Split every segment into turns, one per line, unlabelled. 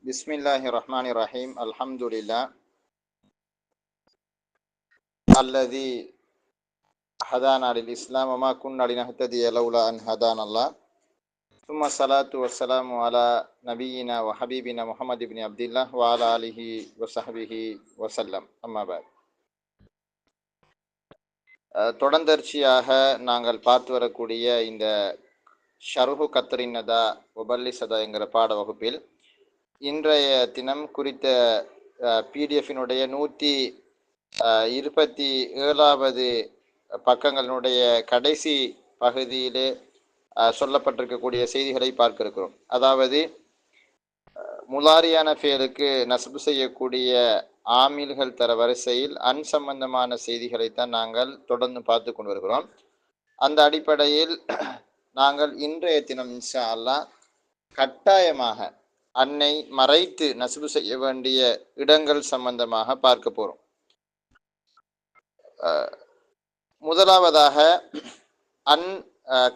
பிஸ்மில்லாஹிர்ரஹ்மானிர்ரஹீம். அல்ஹம்துலில்லாஹ் அல்லதி ஹதானா லில் இஸ்லாம் வமா குன்னா லினஹ்ததிய லௌலா அன் ஹதானல்லாஹ். சும்ம ஸலாத்து வஸ்ஸலாமு அலா நபியினா வ ஹபீபினா முஹம்மது இப்னி அப்துல்லாஹ் வ அலா ஆலிஹி வ ஸஹ்பிஹி வஸல்லம். அம்மா பஅத். தொடர்ந்தர்ச்சியாக நாங்கள் பார்த்து வரக்கூடிய இந்த ஷர்ஹு கத்ரின் நதா வபல்லி சதா என்கிற பாட வகுப்பில் இன்றைய தினம் குறித்த பிடிஎஃபினுடைய 127வது பக்கங்களினுடைய கடைசி பகுதியிலே சொல்லப்பட்டிருக்கக்கூடிய செய்திகளை பார்க்க இருக்கிறோம். அதாவது முலாரியான ஃபேலுக்கு நஸ்பு செய்யக்கூடிய ஆமில்கள் தர வரிசையில் அன் சம்பந்தமான செய்திகளைத்தான் நாங்கள் தொடர்ந்து பார்த்து கொண்டு வருகிறோம். அந்த அடிப்படையில் நாங்கள் இன்றைய தினம் இன்ஷா அல்லாஹ் கட்டாயமாக அன்னை மறைத்து நஸ்பு செய்ய வேண்டிய இடங்கள் சம்பந்தமாக பார்க்க போகிறோம். முதலாவதாக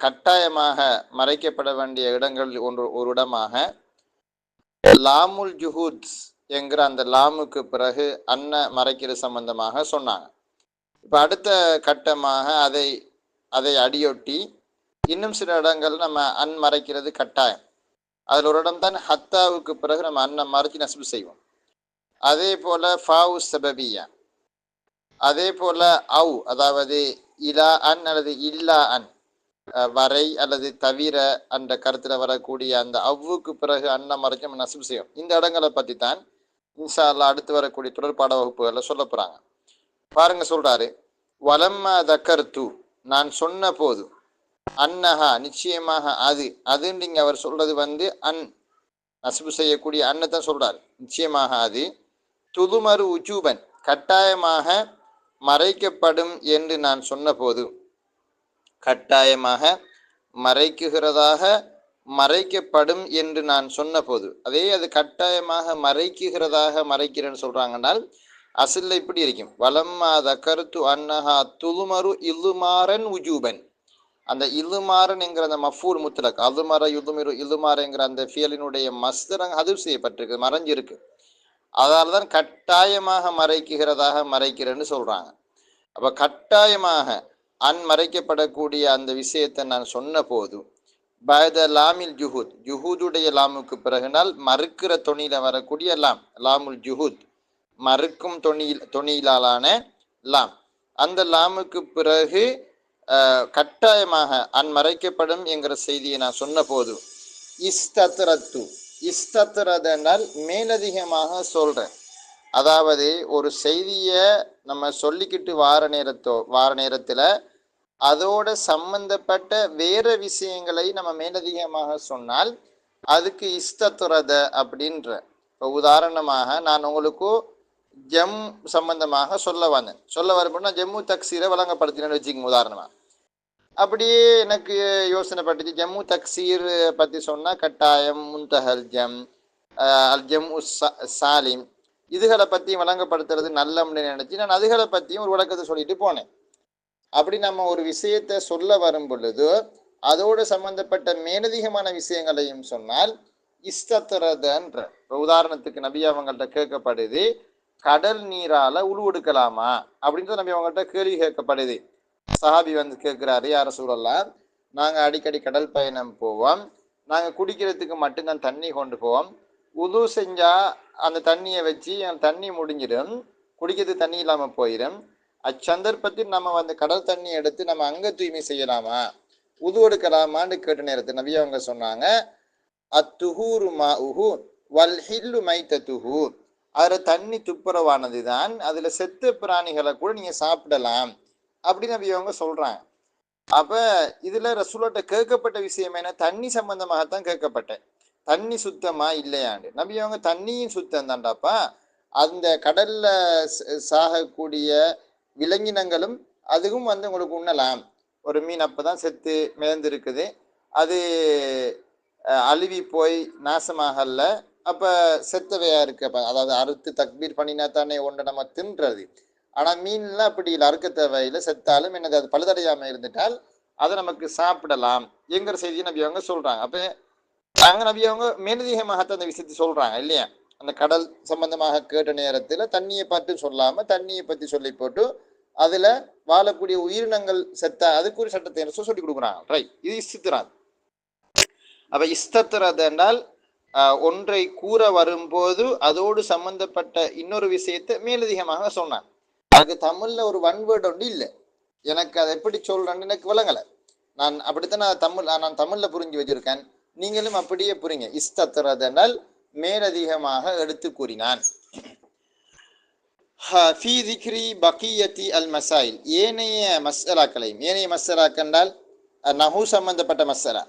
கட்டாயமாக மறைக்கப்பட வேண்டிய இடங்கள் ஒரு இடமாக லாமுல் ஜுஹூத் என்கிற அந்த லாமுக்கு பிறகு மறைக்கிறது சம்பந்தமாக சொன்னாங்க. இப்போ அடுத்த கட்டமாக அதை அடியொட்டி இன்னும் சில இடங்கள் நம்ம மறைக்கிறது கட்டாயம். அதில் ஒரு இடம் தான் ஹத்தாவுக்கு பிறகு நம்ம மறைச்சி நஸ்பு செய்வோம். அதே போல ஃபாவு சபபியா, அதே போல அவு, அதாவது இலா அன் அல்லது இல்லா அன், வரை அல்லது தவிர என்ற கருத்துல வரக்கூடிய அந்த அவ்வுக்கு பிறகு மறைச்சு நம்ம நஸ்பு செய்வோம். இந்த இடங்களை பற்றி தான் இன்ஷா அல்லாஹ் அடுத்து வரக்கூடிய தொடர்பாட வகுப்புகளில் சொல்ல போறாங்க. பாருங்க, சொல்றாரு, வலம்மா தக்கர்து, நான் சொன்ன போது, அன்னஹா, நிச்சயமாக அதுன்னு இங்க அவர் சொல்றது நஸ்பு செய்யக்கூடிய தான் சொல்றாரு. நிச்சயமாக அது துதுமரு உஜூபன், கட்டாயமாக மறைக்கப்படும் என்று நான் சொன்ன போது, கட்டாயமாக மறைக்குகிறதாக மறைக்கப்படும் என்று நான் சொன்ன போது, அது கட்டாயமாக மறைக்கிறேன்னு சொல்றாங்கன்னால் அசில்ல இப்படி இருக்கும், வலம்மா தக்கர்து அன்னஹா துதுமரு இல்லுமாரன் உஜூபன். அந்த இல்லுமாறன் என்கிற அந்த மஃபூல் முத்லக், அதுமர யுதுமிரு இல்லுமாறங்கிற அந்த ஃபியலினுடைய மஸ்தர் அது செய்யப்பட்டிருக்கு, மறைஞ்சிருக்கு. அதனால தான் கட்டாயமாக மறைக்கிறேன்னு சொல்றாங்க. அப்ப கட்டாயமாக மறைக்கப்படக்கூடிய அந்த விஷயத்தை நான் சொன்ன போது, பத லாமில் ஜுஹூத், ஜுஹூதுடைய லாமுக்கு பிறகுனால் மறுக்கிற தொனியில வரக்கூடிய லாமுல் ஜுஹூத், மறுக்கும் தொனியிலான லாம், அந்த லாமுக்கு பிறகு கட்டாயமாக மறைக்கப்படும் என்கிற செய்தியை நான் சொன்ன போது, இஸ்தத்ரதனால் மேலதிகமாக சொல்றேன். அதாவது ஒரு செய்தியை நம்ம சொல்லிக்கிட்டு வார நேரத்துல அதோட சம்பந்தப்பட்ட வேற விஷயங்களை நம்ம மேலதிகமாக சொன்னால் அதுக்கு இஸ்தத்ரத அப்படின்ற. இப்போ உதாரணமாக நான் உங்களுக்கு ஜம் சம்பந்தமாக சொல்ல வரும்போது நான் ஜம்மு தக்சீரை வழங்கப்படுத்தினேன்னு வச்சுக்கோங்க. உதாரணமா அப்படியே எனக்கு யோசனை பட்டுச்சு, ஜம்மு தக்சீர் பற்றி சொன்னால் கட்டாயம், முன்தஹல் ஜம், அல் ஜம் சாலிம், இதுகளை பற்றியும் வழங்கப்படுத்துறது நல்லம்னு நினச்சி நான் அதுகளை பற்றியும் ஒரு விளக்கத்தை சொல்லிட்டு போனேன். அப்படி நம்ம ஒரு விஷயத்தை சொல்ல வரும் பொழுது அதோடு சம்பந்தப்பட்ட மேலதிகமான விஷயங்களையும் சொன்னால் இஸ்தத்ரதன்ற. உதாரணத்துக்கு நபி அவங்கள்ட்ட கேட்கப்படுது, கடல் நீரால உழுவெடுக்கலாமா அப்படின்றது நபி அவங்கள்ட்ட கேள்வி கேட்கப்படுது. சஹாபி கேட்கிறாரு, யார சூழல்லாம், நாங்கள் அடிக்கடி கடல் பயணம் போவோம், நாங்கள் குடிக்கிறதுக்கு மட்டும்தான் தண்ணி கொண்டு போவோம், உது செஞ்சா அந்த தண்ணியை வச்சு தண்ணி முடிஞ்சிடும், குடிக்கிறதுக்கு தண்ணி இல்லாமல் போயிடும், அச்சந்தர்ப்பத்தில் நம்ம கடல் தண்ணி எடுத்து நம்ம அங்க தூய்மை செய்யலாமா, உது எடுக்கலாமான்னு கேட்ட நேரத்தில் நபி அவங்க சொன்னாங்க, அத்துஹூரு மாஉஹு வல் ஹில்லு மைத்ததுஹு, அதில் தண்ணி துப்புரவானது தான், அதுல செத்த பிராணிகளை கூட நீங்க சாப்பிடலாம் அப்படின்னு நபி அவங்க சொல்றாங்க. அப்ப இதுல ரசூலுட்ட கேட்கப்பட்ட விஷயம் என்ன, தண்ணி சம்பந்தமாகத்தான் கேட்கப்பட்டேன், தண்ணி சுத்தமா இல்லையாண்டு. நபி அவங்க தண்ணியும் சுத்தம் தாண்டாப்பா, அந்த கடல்ல சாகக்கூடிய விலங்கினங்களும் அதுவும் உங்களுக்கு உண்ணலாம். ஒரு மீன் அப்பதான் செத்து மிதந்து இருக்குது, அது அழுவி போய் நாசமாகல, அப்ப செத்தவையா இருக்கு, அதாவது அறுத்து தக்பீர் பண்ணினா தானே ஒன்றை நம்ம தின்றது. ஆனா மீன்லாம் அப்படி இல்லை, அறுக்க தேவையில்லை, செத்தாலும் என்னது அது பழுதடையாம இருந்துட்டால் அதை நமக்கு சாப்பிடலாம் என்கிற செய்தியை நபி அவங்க சொல்றாங்க. அப்ப அங்க நபி அவங்க மேலதிகமாக அந்த விஷயத்தை சொல்றாங்க இல்லையா. அந்த கடல் சம்பந்தமாக கேட்ட நேரத்தில் தண்ணியை பற்றி சொல்லாமல் தண்ணியை பற்றி சொல்லி போட்டு அதில் வாழக்கூடிய உயிரினங்கள் செத்த அதுக்கு ஒரு சட்டத்தை சொல்லி கொடுக்குறாங்க. ரைட், இது இஸ்திராத். அப்போ இஸ்தத்ராத் என்றால் ஒன்றை கூற வரும்போது அதோடு சம்பந்தப்பட்ட இன்னொரு விஷயத்தை மேலதிகமாக சொன்னான். அதுக்கு தமிழில் ஒரு ஒன்வேர்டு ஒன்று இல்லை. எனக்கு அதை எப்படி சொல்கிறேன்னு எனக்கு விளங்கலை. நான் அப்படித்தான் நான் தமிழில் புரிஞ்சு வச்சிருக்கேன். நீங்களும் அப்படியே புரிங்க. இஸ்தத்ராத் என்றால் மேலதிகமாக எடுத்து கூறினான். ஃபீ திக்ரி பகியத்தி அல் மசாயில், ஏனைய மஸ்அலாக்களையும், ஏனைய மஸ்அலாக்கள் என்றால் நஹு சம்பந்தப்பட்ட மஸ்அலா,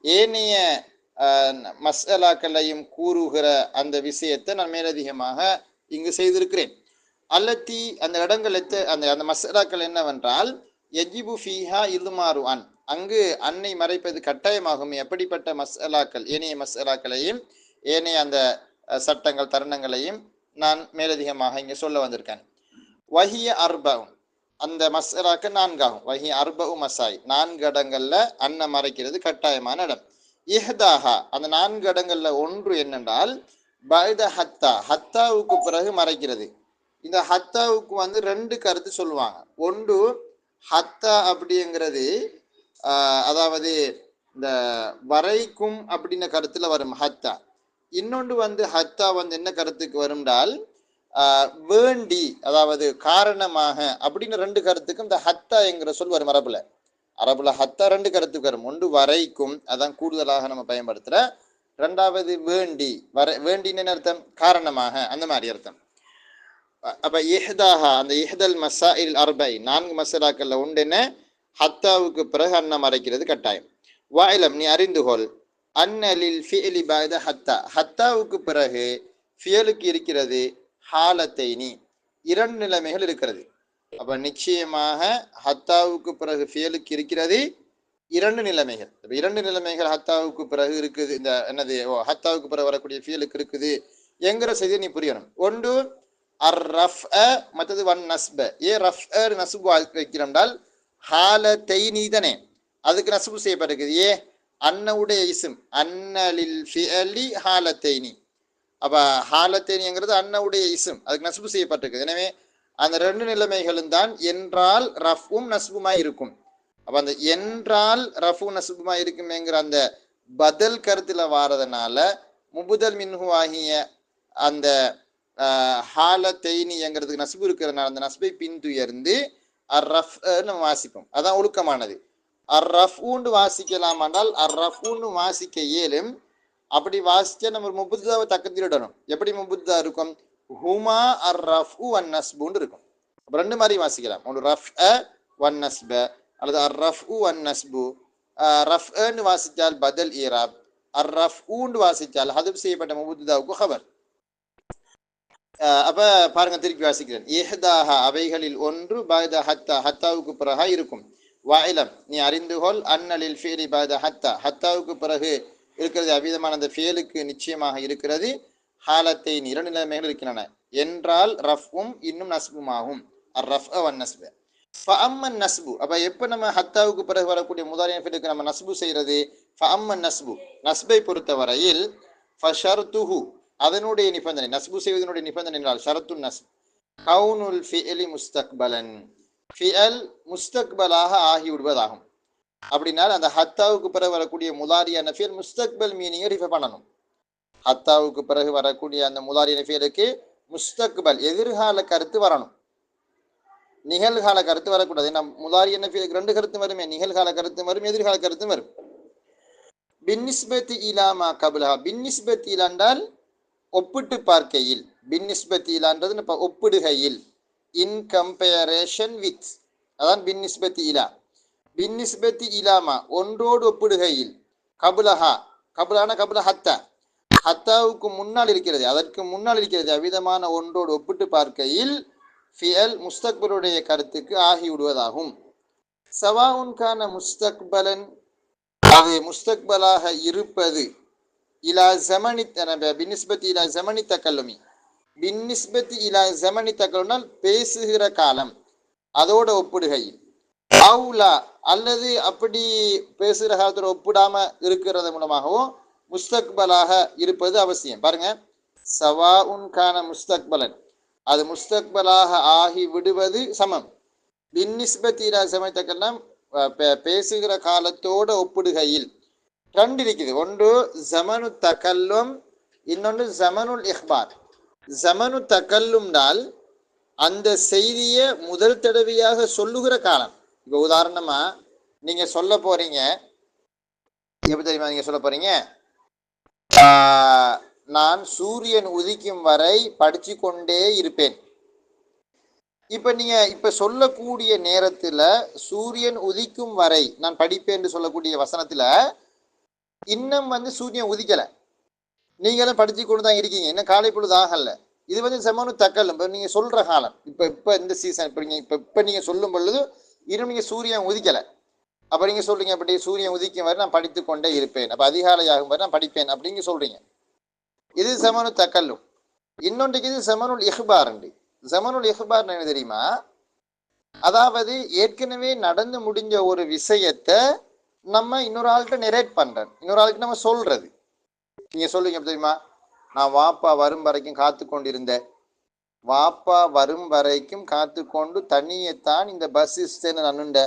ஏனைய மஸ்அலாக்களையும் கூறுகிற அந்த விஷயத்தை நான் மேலதிகமாக இங்கு செய்திருக்கிறேன். அல்லத்தி அந்த இடங்கள் அந்த மஸ்அலாக்கள் என்னவென்றால் யஜிபு ஃபீஹா இல்மாரு அன், அங்கு அன்னை மறைப்பது கட்டாயமாகும். எப்படிப்பட்ட மஸ்அலாக்கள், ஏனைய மஸ்அலாக்களையும் ஏனைய அந்த சட்டங்கள் தருணங்களையும் நான் மேலதிகமாக இங்கே சொல்ல வந்திருக்கேன். வஹிய அர்பஉன், அந்த மஸ்அலாக்கு 4 ஆகும். வஹிய அர்பஉ மசாய், 4 இடங்கள்ல அன்னை மறைக்கிறது கட்டாயமான இடம். இஹ்தாஹா, அந்த 4 இடங்கள்ல ஒன்று என்னென்றால் பைத ஹத்தா, ஹத்தாவுக்கு பிறகு மறைக்கிறது. இந்த ஹத்தாவுக்கு 2 கருத்து சொல்லுவாங்க. ஒன்று ஹத்தா அப்படிங்கிறது அதாவது இந்த வரைக்கும் அப்படின்ற கருத்துல வரும் ஹத்தா. இன்னொன்று ஹத்தா என்ன கருத்துக்கு வரும்னால் வேண்டி, அதாவது காரணமாக அப்படின்னு 2 கருத்துக்கும் இந்த ஹத்தா என்கிற சொல் வரும். அரபுல ஹத்தா 2 கருத்துக்கு வரும். ஒன்று வரைக்கும், அதான் கூடுதலாக நம்ம பயன்படுத்துற. 2வது வேண்டி, வேண்டின்னு அர்த்தம் காரணமாக, அந்த மாதிரி அர்த்தம். அப்ப இஹ்தாஹா, அந்த இஹ்தல் மசாயில் அர்பை, 4 மசாலாக்கள்ல உண்டு என்ன, ஹத்தாவுக்கு பிறகு அன்ன மறைக்கிறது கட்டாயம். வாயிலம், நீ அறிந்துகொள், அன்னலில் ஃபிஅலி பஅத ஹத்தா, ஹத்தாவுக்கு பிறகு ஃபியலுக்கு இருக்கிறது ஹாலத்தைனி, 2 நிலைமைகள் இருக்கிறது. அப்ப நிச்சயமாக ஹத்தாவுக்கு பிறகு ஃபியலுக்கு இருக்கிறது 2 நிலைமைகள். 2 நிலைமைகள் ஹத்தாவுக்கு பிறகு இருக்குது. இந்த என்னது ஹத்தாவுக்கு பிறகு வரக்கூடிய ஃபியலுக்கு இருக்குது என்கிற செய்தியை நீ புரியணும். ஒன்று அர் ரஃப், மற்றது வன் நஸ்ப. ரஃப் நசுபு வைக்கிறோம்னால் ஹாலத்தைனி தானே, அதுக்கு நசுபு செய்யப்பட்டிருக்குது. அன்னவுடைய இஸ்ம், அன்னலில் ஃபிஅலி ஹாலத்தைனி. அப்ப ஹாலத்தைனிங்கிறது அன்னவுடைய இஸ்ம், அதுக்கு நசுபு செய்யப்பட்டிருக்குது. எனவே அந்த 2 நிலைமைகளும் தான் என்றால் ரஃபும் நசுபுமாய் இருக்கும். அப்ப அந்த என்றால் ரஃபு நசுபுமாய் இருக்குமேங்கிற அந்த பதில் கருத்துல வாரதுனால முபுதல் மின்ஹு ஆகிய அந்த ஹாலத்தைனிங்கிறதுக்கு நசுபு இருக்கிறதுனால அந்த நசுபை பின்துயர்ந்து அர் ரஃப் நம்ம வாசிப்போம். அதான் ஒழுக்கமானது. அர் ரஃபூன்னு வாசிக்கலாம் என்றால் அர் ரஃபூன்னு வாசிக்க இயலும். அப்படி வாசிச்சா நம்ம முபுத்தாவை தக்கத்திடணும். எப்படி முபுத்தா இருக்கும், ஹுமா அர் ரஃபு வன் நஸ்புன்னு இருக்கும். 2 மாதிரி வாசிக்கலாம். ஒன்று ரஃப் வன் நஸ்ப அல்லது அர் ரஃபு வன் நஸ்பு. ரஃப்னு வாசித்தால் பதல் ஈராப், அர் ரஃபூன்னு வாசித்தால் ஹதுப் செய்யப்பட்ட முபுத்தாவுக்கு ஹபர். அப்ப பாருங்க, திருப்பி வாசிக்கிறேன். இஹ்தாஹா, அவைகளில் ஒன்று பஅத ஹத்தா, ஹத்தாவுக்கு பிறகு இருக்கும். வாயிலம், நீ அறிந்துகொள், அன்னலில் ஃபிஅலி பஅத ஹத்தா, ஹத்தாவுக்கு பிறகு இருக்கிறது அவ்விதமான அந்த ஃபியலுக்கு நிச்சயமாக இருக்கிறது ஹாலத்தை 2 நிலைமைகள் இருக்கின்றன. என்றால் ரஃபும் இன்னும் நஸ்புமாகும். அர் ரஃப் வன் நஸ்ப. ஃபஅம்மன் நஸ்பு, அப்ப எப்ப நம்ம ஹத்தாவுக்கு பிறகு வரக்கூடிய முதாரி ஃபியலுக்கு நம்ம நஸ்பு செய்யறது, ஃபஅம்மன் நஸ்பு, நஸ்பை பொறுத்தவரையில் ஃபஷர்துஹு, அதனுடைய நிபந்தனை, நஸ்பு செய்வதனுடைய நிபந்தனை என்றால் ஷரத்துன் நஸ்ப் கவுனுல் ஃபிஅலி முஸ்தக்பலன், ஃபிஅல் முஸ்தக்பலாக ஆகிவிடுவதாகும். அப்படின்னால் அந்த ஹத்தாவுக்கு பிறகு வரக்கூடிய முதாரியான ஃபியல் முஸ்தக்பல் மீனிங்கை ரிஃபர் பண்ணணும். ஹத்தாவுக்கு பிறகு வரக்கூடிய அந்த முதாரியான ஃபியலுக்கு முஸ்தக்பல் எதிர்கால கருத்து வரணும், நிகழ்கால கருத்து வரக்கூடாது. ஏன்னா முதாரியான ஃபியலுக்கு 2 கருத்து வருமே, நிகழ்கால கருத்து வரும், எதிர்கால கருத்து வரும். பின்னிஸ்பத்தி இலாமா கபுலஹா, பின்னிஸ்பத்தி இலாண்டால் ஒப்பிட்டு பார்க்கையில், பின்னிஸ்பத்தி இலான்றது ஒப்பிடுகையில், இன் கம்பேரேஷன் வித், அதான் பின்னிஸ்பத்தி இலா. பின்னிஸ்பத்தி இலாமா, ஒன்றோடு ஒப்பிடுகையில், கபுலஹா, கபுலான கபுல ஹத்தா, ஹத்தாவுக்கு முன்னால் இருக்கிறது, அதற்கு முன்னால் இருக்கிறது அவ்விதமான ஒன்றோடு ஒப்பிட்டு பார்க்கையில் ஃபியல் முஸ்தக்பலுடைய கருத்துக்கு ஆகிவிடுவதாகும். சவாவுன்கான முஸ்தக்பலன், அது முஸ்தக்பலாக இருப்பது, இலா ஜமனி பின்னிஸ்பத்தி இலா ஜமனி தக்கல்லுமி, பின்னிஸ்பத்தி இலா ஜமனி தக்கல்லுனால் பேசுகிற காலம், அதோட ஒப்பிடுகையில், அவுலா அல்லது அப்படி பேசுகிற காலத்தோட ஒப்பிடாம இருக்கிறது மூலமாகவும் முஸ்தக்பலாக இருப்பது அவசியம். பாருங்க, சவாஉன் கான முஸ்தக்பலன், அது முஸ்தக்பலாக ஆகி விடுவது சமம். பின்னிஸ்பத்தி இலா ஸமனி தக்கல்லம், பேசுகிற காலத்தோட ஒப்பிடுகையில். ரெண்டு இருக்குது, ஒன்று ஜமனு தகல்லும், இன்னொன்று ஜமனுல் இஹ்பார். ஜமனு தகல்லும்னால் அந்த செய்தியை முதல் தடவையாக சொல்லுகிற காலம். இப்போ உதாரணமா நீங்க சொல்ல போறீங்க, எப்படி தெரியுமா நீங்க சொல்ல போறீங்க, நான் சூரியன் உதிக்கும் வரை படிச்சு கொண்டே இருப்பேன். இப்ப நீங்க இப்ப சொல்லக்கூடிய நேரத்துல சூரியன் உதிக்கும் வரை நான் படிப்பேன் என்று சொல்லக்கூடிய வசனத்துல இன்னும் சூரியன் உதிக்கல, நீங்களும் படிச்சு கொண்டு தான் இருக்கீங்க, இன்னும் காலை பொழுது ஆகல. இது செமனு தக்கல். இப்போ நீங்க சொல்ற காலம், இப்ப இந்த சீசன், இப்ப நீங்க சொல்லும் பொழுது இன்னும் நீங்க சூரியன் உதிக்கல. அப்ப நீங்க சொல்றீங்க, அப்படி சூரியன் உதிக்கும் வரை நான் படித்து கொண்டே இருப்பேன், அப்ப அதிகாலை ஆகும் வரை நான் படிப்பேன் அப்படிங்க சொல்றீங்க. இது செமனு தக்கல்லும். இன்னொன்றைக்கு இது செமனுல் இஹ்பார். செமனுல் இஹ்பார் என்ன தெரியுமா, அதாவது ஏற்கனவே நடந்து முடிஞ்ச ஒரு விஷயத்தை நம்ம இன்னொரு ஆள்கிட்ட நெரேட் பண்றேன், இன்னொரு ஆளுக்கு நம்ம சொல்றது. நீங்க சொல்லுங்க தெரியுமா, நான் வாப்பா வரும் வரைக்கும் காத்து கொண்டிருந்தேன், வாப்பா வரும் வரைக்கும் காத்து கொண்டு தனியைத்தான் இந்த பஸ் ஸ்டேன்னு நன்னுண்ட,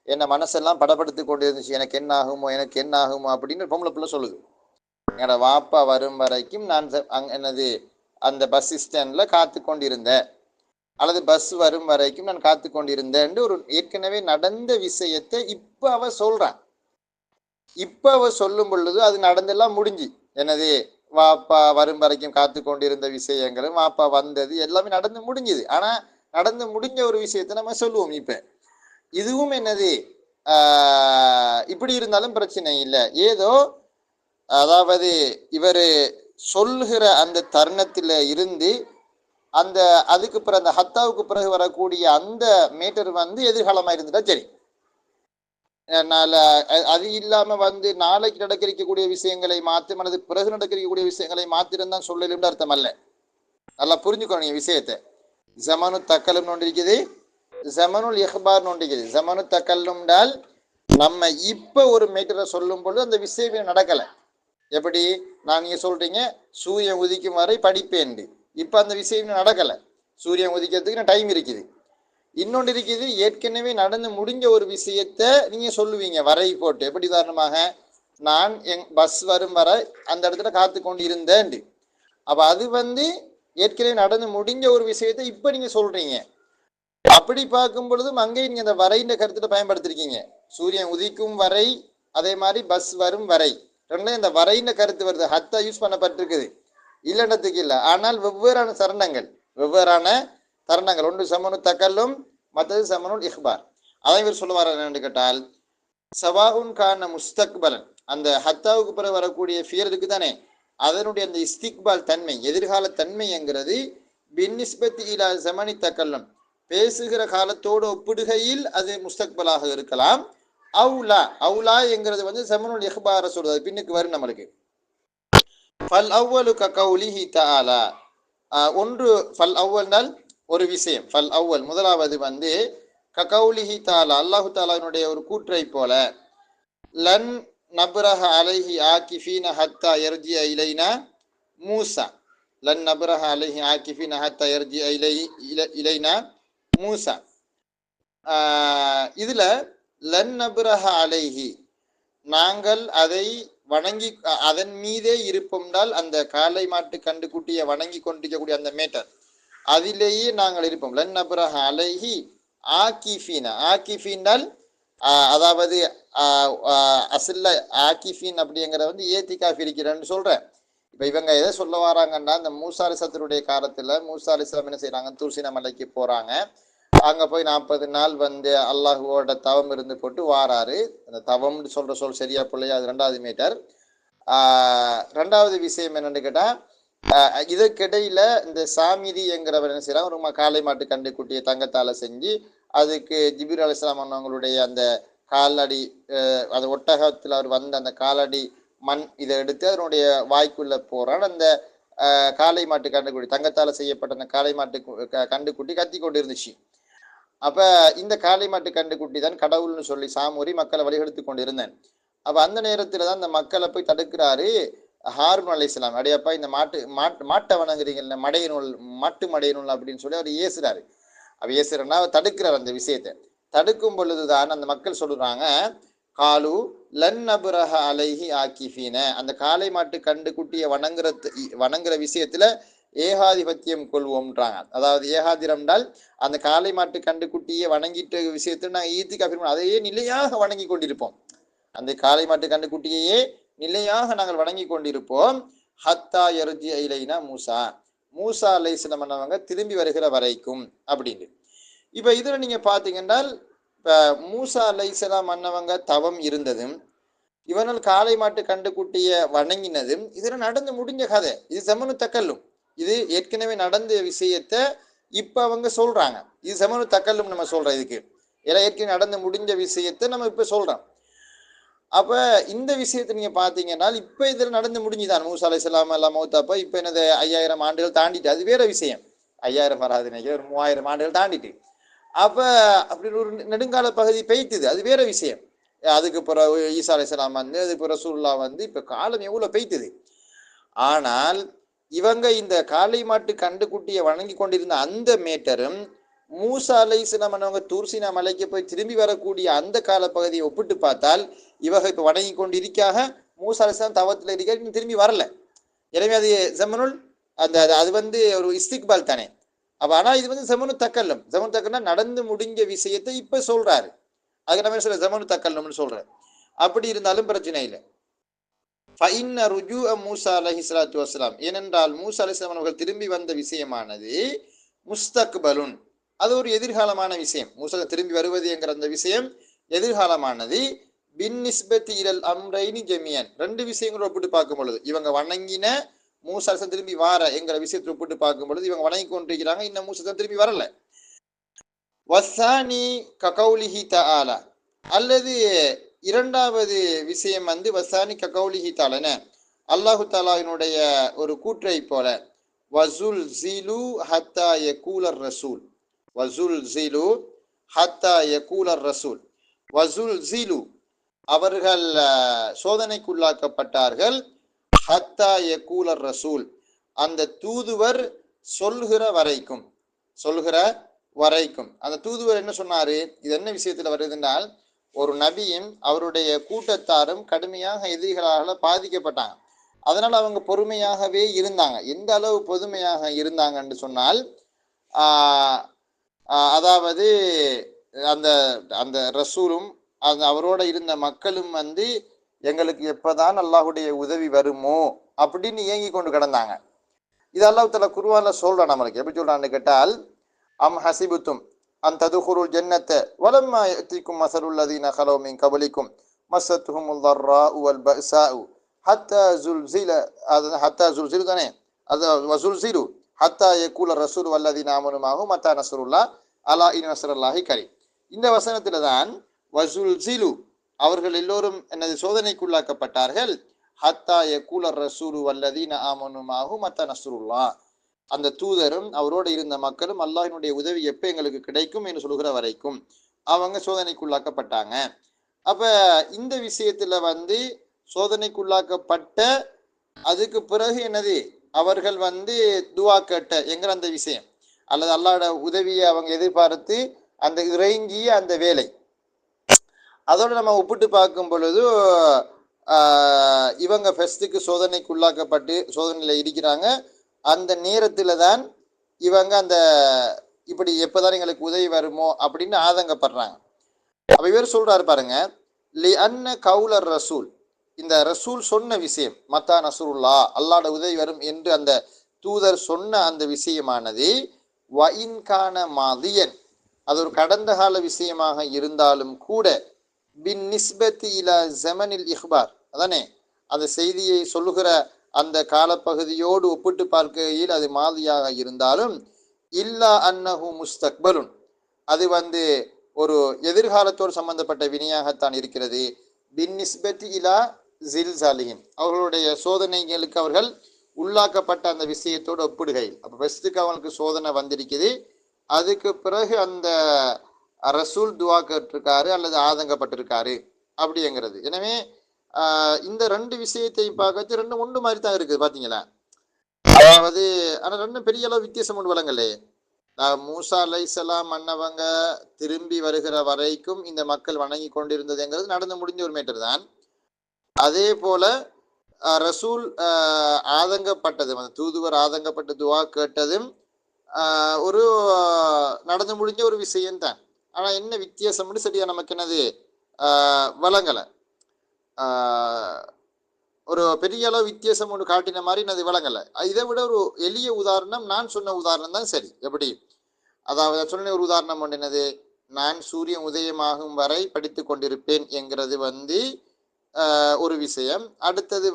என்ன மனசெல்லாம் படப்படுத்தி கொண்டு இருந்துச்சு, எனக்கு என்ன ஆகுமோ எனக்கு என்ன ஆகுமோ அப்படின்னு பொம்பளை பிள்ளை சொல்லுது. என்னோட வாப்பா வரும் வரைக்கும் நான் என்னது அந்த பஸ் ஸ்டாண்ட்ல காத்து கொண்டிருந்தேன், அல்லது பஸ் வரும் வரைக்கும் நான் காத்து கொண்டிருந்தேன். ஒரு ஏற்கனவே நடந்த விஷயத்தை இப்ப அவ சொல்றான். இப்ப அவ சொல்லும் பொழுது அது நடந்தெல்லாம் முடிஞ்சு, என்னது வாப்பா வரும் வரைக்கும் காத்து கொண்டிருந்த விஷயங்களும் வாப்பா வந்தது எல்லாமே நடந்து முடிஞ்சுது. ஆனா நடந்து முடிஞ்ச ஒரு விஷயத்தை நம்ம சொல்லுவோம். இப்ப இதுவும் என்னது இப்படி இருந்தாலும் பிரச்சனை இல்லை. ஏதோ அதாவது இவர் சொல்லுகிற அந்த தருணத்துல இருந்து அந்த அதுக்கு பிறகு அந்த ஹத்தாவுக்கு பிறகு வரக்கூடிய அந்த மீட்டர் எதிர்காலமா இருந்துட்டா சரி. அது இல்லாம நாளைக்கு நடக்க இருக்கக்கூடிய விஷயங்களை மாற்றி அல்லது பிறகு நடக்க இருக்கக்கூடிய விஷயங்களை மாத்திருந்தான் சொல்லலும் அர்த்தம் அல்ல. நல்லா புரிஞ்சுக்கணும் நீங்க விஷயத்தை. ஜமனு தக்கலும் நோண்டிருக்குது, ஜமனுல் இஹ்பார் நோண்டிக்குது. ஜமனு தக்கல்லும்டால் நம்ம இப்ப ஒரு மீட்டரை சொல்லும் பொழுது அந்த விஷயம் நடக்கல. எப்படி நான் நீங்க சொல்றீங்க சூரியன் உதிக்கும் வரை படிப்பேன், இப்ப அந்த விஷயம் நடக்கல, சூரியன் உதிக்கிறதுக்கு டைம் இருக்குது. இன்னொன்று இருக்குது, ஏற்கனவே நடந்து முடிஞ்ச ஒரு விஷயத்த நீங்க சொல்லுவீங்க வரை போட்டு. எப்படி உதாரணமாக நான் பஸ் வரும் வரை அந்த இடத்துல காத்து கொண்டு இருந்தேன், அப்ப அது ஏற்கனவே நடந்து முடிஞ்ச ஒரு விஷயத்த இப்ப நீங்க சொல்றீங்க. அப்படி பார்க்கும் பொழுதும் அங்கே நீங்க அந்த வரைன்ற கருத்துல பயன்படுத்திருக்கீங்க. சூரியன் உதிக்கும் வரை, அதே மாதிரி பஸ் வரும் வரை, ரெண்டுல இந்த வரைன்ற கருத்து வருது. ஹத்தா யூஸ் பண்ணப்பட்டிருக்குது, இல்லைன்றதுக்கு இல்லை. ஆனால் வெவ்வேறான தருணங்கள் ஒன்று சமனு தக்கல்லும், மற்றது சமனுல் இஹ்பார். அதை இவர் சொல்லுவார் என்னன்னு கேட்டால், சவாஹுன் கான முஸ்தக்பலன், அந்த ஹத்தாவுக்கு பிறகு வரக்கூடிய ஃபியர் இருக்கு தானே, அதனுடைய அந்த இஸ்திக்பால் தன்மை, எதிர்கால தன்மைங்கிறது பின்னிஸ்பத்தி இலா ஸமனி தக்கல்லும், பேசுகிற காலத்தோடு ஒப்பிடுகையில் அது முஸ்தக்பலாக இருக்கலாம். அவுலா என்கிறது ஸமனுல் இஹ்பார சொல்றது, பின்னுக்கு வரும் நம்மளுக்கு. ஃபல் அவ்வலு ககௌலிஹி தஆலா, ஒன்று ஃபல் அவ்வல்னால் ஒரு விஷயம், ஃபல் அவ்வல் முதலாவது ககௌலிஹி தஆலா, அல்லாஹு தஆலாவினுடைய ஒரு கூற்றை போல, லன் நப்ரஹ அலைஹி ஆகிஃபீன ஹத்தா யர்ஜிஅ இலைனா மூசா, லன் நப்ரஹ அலைஹி ஆகிஃபீன ஹத்தா யர்ஜிஅ இலைனா மூசா. இதுல லன் நப்ரஹ அலைஹி, நாங்கள் அதை வணங்கி அதன் மீதே இருப்போம்னால், அந்த காளை மாட்டு கண்டு குட்டியை வணங்கி கொண்டிருக்கக்கூடிய அந்த மேட்டர் அதிலேயே நாங்கள் இருப்போம். லன் நப்ரஹ அலைஹி ஆகிஃபீன, ஆகிஃபீனால் அதாவது அசில்ல ஆகிஃபீன் அப்படிங்கிற ஏத்திகாஃப் இருக்கிறேன்னு சொல்றேன். இப்ப இவங்க எதை சொல்ல வராங்கன்னா, இந்த மூசா அலைஹிஸ்ஸலாத்துடைய காலத்துல மூசா அலைஹிஸ்ஸலாம் என்ன செய்யறாங்க, தூர்சினா மலைக்கு போறாங்க. அங்க போய் 40 நாள் அல்லாஹுவோட தவம் இருந்து போட்டு வாராரு. அந்த தவம்னு சொல்ற சொல் சரியா பிள்ளையா, அது 2வது மீட்டர். 2வது விஷயம் என்னன்னு கேட்டா, இதற்கிடையில இந்த சாமிதி என்கிறவர் என்ன செய்யறாங்க, ஒரு காளை மாட்டு கண்டு குட்டியை தங்கத்தால செஞ்சு அதுக்கு ஜிப்ரீல் அலைஹிஸ்ஸலாம் அவங்களுடைய அந்த காலடி, அந்த ஒட்டகத்தில் அவர் அந்த காலடி மண் இதை எடுத்து அதனுடைய வாய்க்குள்ள போறான். அந்த காளை மாட்டு கண்டுக்குட்டி, தங்கத்தால செய்யப்பட்ட அந்த காளை மாட்டு கண்டுக்குட்டி கத்தி கொண்டு இருந்துச்சு. அப்ப இந்த காளை மாட்டு கண்டுக்குட்டி தான் கடவுள்னு சொல்லி சாமுரி மக்களை வழிகெடுத்து கொண்டு இருந்தேன். அப்ப அந்த நேரத்துல தான் அந்த மக்களை போய் தடுக்கிறாரு. ஹாரூன் அலைஹிஸ்ஸலாம், அடையப்பா இந்த மாட்டை வணங்குறீங்கல்ல, மடையநூல், மாட்டு மடையநூல் அப்படின்னு சொல்லி அவர் ஏசுறாரு. அவர் ஏசுறன்னா அவர் தடுக்கிறார் அந்த விஷயத்தை. தடுக்கும் பொழுதுதான் அந்த மக்கள் சொல்றாங்க, காலு லன் நபுரஹ அலைஹி ஆக்கிஃபீன, அந்த காளை மாட்டு கண்டு குட்டியை வணங்குற விஷயத்துல ஏகாதிபத்தியம் கொள்வோம்ன்றாங்க. அதாவது ஏகாதிரம் என்றால் அந்த காளை மாட்டு கண்டு குட்டியை வணங்கிட்ட விஷயத்துல நாங்கள் ஈத்திகாஃப் அதையே நிலையாக வணங்கி கொண்டிருப்போம். அந்த காளை மாட்டு கண்டு குட்டியையே நிலையாக நாங்கள் வணங்கி கொண்டிருப்போம். ஹத்தா யர்ஜி இலைனா மூசா, மூசா அலைஹிஸ்ஸலாம் அவங்க திரும்பி வருகிற வரைக்கும் அப்படின்னு. இப்ப இதுல நீங்க பாத்தீங்கன்னா, இப்ப மூசா அலைஹிஸ்ஸலாம் அண்ணவங்க தவம் இருந்ததும், இவர்கள் காளை மாட்டு கண்டு குட்டிய வணங்கினதும் இதுல நடந்து முடிஞ்ச கதை. இது செமனு தக்கல்லும், இது ஏற்கனவே நடந்த விஷயத்த இப்ப அவங்க சொல்றாங்க. இது செமனு தக்கல்லும் நம்ம சொல்றோம் இதுக்கு. ஏன்னா ஏற்கனவே நடந்து முடிஞ்ச விஷயத்த நம்ம இப்ப சொல்றோம். அப்ப இந்த விஷயத்தை நீங்க பாத்தீங்கன்னா, இப்ப இதுல நடந்து முடிஞ்சுதான். மூசா அலைஹிஸ்ஸலாம் எல்லாம் மௌத்தப்ப இப்ப என்னது 5000 ஆண்டுகள் தாண்டிட்டு, அது வேற விஷயம். 5000 வராது, ஒரு 3000 ஆண்டுகள் தாண்டிட்டு. அப்ப அப்படி ஒரு நெடுங்கால பகுதி பெய்த்துது, அது வேற விஷயம். அதுக்கு பிறகு ஈசா அலைஹிஸ்ஸலாம் வந்து, அதுக்கு பிறகு ரசூலுல்லாஹ் வந்து, இப்ப காலம் எவ்வளவு பெய்த்துது. ஆனால் இவங்க இந்த காளை மாட்டு கண்டுக்குட்டியை வணங்கி கொண்டிருந்த அந்த மேட்டரும் மூசா அலைஹிஸ்ஸலாம் அவங்க தூர்சினா மலைக்கு போய் திரும்பி வரக்கூடிய அந்த கால பகுதியை ஒப்பிட்டு பார்த்தால், இவங்க இப்ப வணங்கி கொண்டு இருக்காக, மூசா அலைஹிஸ்ஸலாம் தவத்துல இருக்க திரும்பி வரல. எனவே அது ஜமனுல் அந்த அது வந்து ஒரு இஸ்திக்பால் தானே. அப்ப ஆனா இது வந்து ஜமனு தக்கல்லம். ஜமனு தக்கல்னா நடந்து முடிஞ்ச விஷயத்தை இப்ப சொல்றாரு. அதுக்கு நம்ம சொல்ல ஜமனு தக்கல்லம்னு சொல்றேன். அப்படி இருந்தாலும் பிரச்சனை இல்லை. ஃபஇன்ன ருஜூஅ மூசா அலைஹிஸ்ஸலாத்து வஸ்ஸலாம், ஏனென்றால் மூசா அலைஹிஸ்ஸலாம் அவர்கள் திரும்பி வந்த விஷயமானது முஸ்தக்பலுன், அது ஒரு எதிர்காலமான விஷயம். மூசா திரும்பி வருவது என்கிற அந்த விஷயம் எதிர்காலமானது. பின் நிஸ்பத்தி இலல் அம்ரைனி ஜமியன், ரெண்டு விஷயங்களை ஒப்பிட்டு பார்க்கும் பொழுது, இவங்க வணங்கின மூசா அலைஹிஸ்ஸலாம் திரும்பி வார என்கிற விஷயத்தை ஒப்பிட்டு பார்க்கும் பொழுது, இவங்க வணங்கி கொண்டிருக்கிறாங்க, இன்னும் மூசா திரும்பி வரல. வஸ்ஸானி ககௌலிஹி தஆலா, அல்லது இரண்டாவது விஷயம் வந்து வசானி ககௌலிஹி தஆலா, அல்லாஹு தஆலாவினுடைய ஒரு கூற்றை போல, வஸுல் ஜிலு ஹத்தா யகூலர் ரசூல், வஸுல் ஜிலு ஹத்தா யகூலர் ரசூல், வஸுல் ஜிலு அவர்கள் சோதனைக்குள்ளாக்கப்பட்டார்கள், ஹத்தா யகூலர் ரசூல் அந்த தூதுவர் சொல்கிற வரைக்கும், சொல்கிற வரைக்கும். அந்த தூதுவர் என்ன சொன்னாரு, இது என்ன விஷயத்துல வருது என்றால், ஒரு நபியும் அவருடைய கூட்டத்தாரும் கடுமையாக எதிரிகளால பாதிக்கப்பட்டாங்க. அதனால அவங்க பொறுமையாகவே இருந்தாங்க. எந்த அளவு பொறுமையாக இருந்தாங்கன்னு சொன்னால், அதாவது அந்த அந்த ரசூலும் அந்த அவரோட இருந்த மக்களும் வந்து எங்களுக்கு எப்பதான் அல்லாஹுடைய உதவி வருமோ அப்படின்னு ஏங்கி கொண்டு கிடந்தாங்க. இது அல்லாஹ் தஆலா குர்ஆன்ல சொல்றான் நம்மளுக்கு. எப்படி சொல்றான்னு கேட்டால், அம் ஹசிபுத்தும் அன் ததுகுருல் ஜன்னத்த வலம்மா யஅதிக்கும் மஸலுல் லதீன கலௌ மின் கபலிக்கும் மஸ்ஸத்துஹுமுல் ضراء والبأساء ஹத்தா ஸுல்ஸில, அது ஹத்தா ஸுல்ஸிலு தானே, அது வஸுல்ஸிலு ஹத்தா யகூல ரசூல் வல்லதீன ஆமனு மஅஹு மத்தா நஸ்ருல்லாஹ் அலா இன் நஸ்ருல்லாஹி கரீம். இந்த வசனத்துல தான் வஸுல்ஸிலு அவர்கள் எல்லோரும் எனது சோதனைக்குள்ளாக்கப்பட்டார்கள், ஹத்தா யகூல ரசூலு வல்லதீன ஆமனு மஅஹு மத்தா நஸ்ருல்லாஹ் அந்த தூதரும் அவரோடு இருந்த மக்களும் அல்லாஹ்வினுடைய உதவி எப்ப எங்களுக்கு கிடைக்கும் என்று சொல்கிற வரைக்கும் அவங்க சோதனைக்குள்ளாக்கப்பட்டாங்க. அப்ப இந்த விஷயத்துல வந்து சோதனைக்குள்ளாக்கப்பட்ட அதுக்கு பிறகு என்னது, அவர்கள் வந்து துவா கேட்ட என்கிற அந்த விஷயம், அல்லது அல்லாஹ்வோட உதவியை அவங்க எதிர்பார்த்து அந்த இறங்கிய அந்த வேலை, அதோடு நம்ம ஒப்பிட்டு பார்க்கும் பொழுது இவங்க ஃபெஸ்ட்டுக்கு சோதனைக்குள்ளாக்கப்பட்டு சோதனையில் இருக்கிறாங்க. அந்த நேரத்துல தான் இவங்க அந்த இப்படி எப்பதான் எங்களுக்கு உதவி வருமோ அப்படின்னு ஆதங்கப்படுறாங்க. அப்ப இவர் சொல்றாரு பாருங்க, லி அன்ன கவுலர் ரசூல், இந்த ரசூல் சொன்ன விஷயம், மத்தா நஸ்ருல்லா அல்லாஹ்வோட உதவி வரும் என்று அந்த தூதர் சொன்ன அந்த விஷயமானது, வஇன்கான மாதியன் அது ஒரு கடந்த கால விஷயமாக இருந்தாலும் கூட, பின் நிஸ்பத்தி இலா ஜமனில் இஹ்பார் அதானே, அந்த செய்தியை சொல்லுகிற அந்த காலப்பகுதியோடு ஒப்பிட்டு பார்க்கையில் அது மாதியாக இருந்தாலும், இல்லா அன்னஹு முஸ்தக்பலுன் அது வந்து ஒரு எதிர்காலத்தோடு சம்பந்தப்பட்ட வினையாகத்தான் இருக்கிறது. பின் நிஸ்பத்தி இலா ஜில்சாலிஹிம் அவர்களுடைய சோதனைகளுக்கு அவர்கள் உள்ளாக்கப்பட்ட அந்த விஷயத்தோடு ஒப்பிடுகையில், அப்போ ஃபஸ்ட்டுக்கு அவங்களுக்கு சோதனை வந்திருக்குது, அதுக்கு பிறகு அந்த ரசூல் துவா கேட்டிருக்காரு அல்லது ஆதங்கப்பட்டிருக்காரு அப்படிங்கிறது. எனவே இந்த ரெண்டு விஷயத்தையும் பார்க்கறது ரெண்டும் ஒன்று மாதிரி தான் இருக்குது பார்த்தீங்களா. அதாவது ஆனால் ரெண்டும் பெரிய அளவு வித்தியாசம் ஒன்று வழங்கலே. மூசா அலைஹிஸ்ஸலாம் மன்னவங்க திரும்பி வருகிற வரைக்கும் இந்த மக்கள் வணங்கி கொண்டிருந்ததுங்கிறது நடந்து முடிஞ்ச ஒரு மேட்டர் தான். அதே போல ரசூல் ஆதங்கப்பட்டதும், அந்த தூதுவர் ஆதங்கப்பட்ட துவா கேட்டதும் ஒரு நடந்து முடிஞ்ச ஒரு விஷயம்தான். ஆனால் என்ன வித்தியாசம்னு சரியா நமக்கு என்னது வழங்கலை. ஒரு பெரிய அளவு வித்தியாசம் ஒன்று காட்டின மாதிரி அது விளங்கலை. இதை விட ஒரு எளிய உதாரணம், நான் சொன்ன உதாரணம் தான் சரி. எப்படி? அதாவது சொன்ன ஒரு உதாரணம் ஒன்று என்னது, நான் சூரியன் உதயமாகும் வரை படித்து கொண்டிருப்பேன் என்கிறது ஒரு விஷயம். அடுத்தது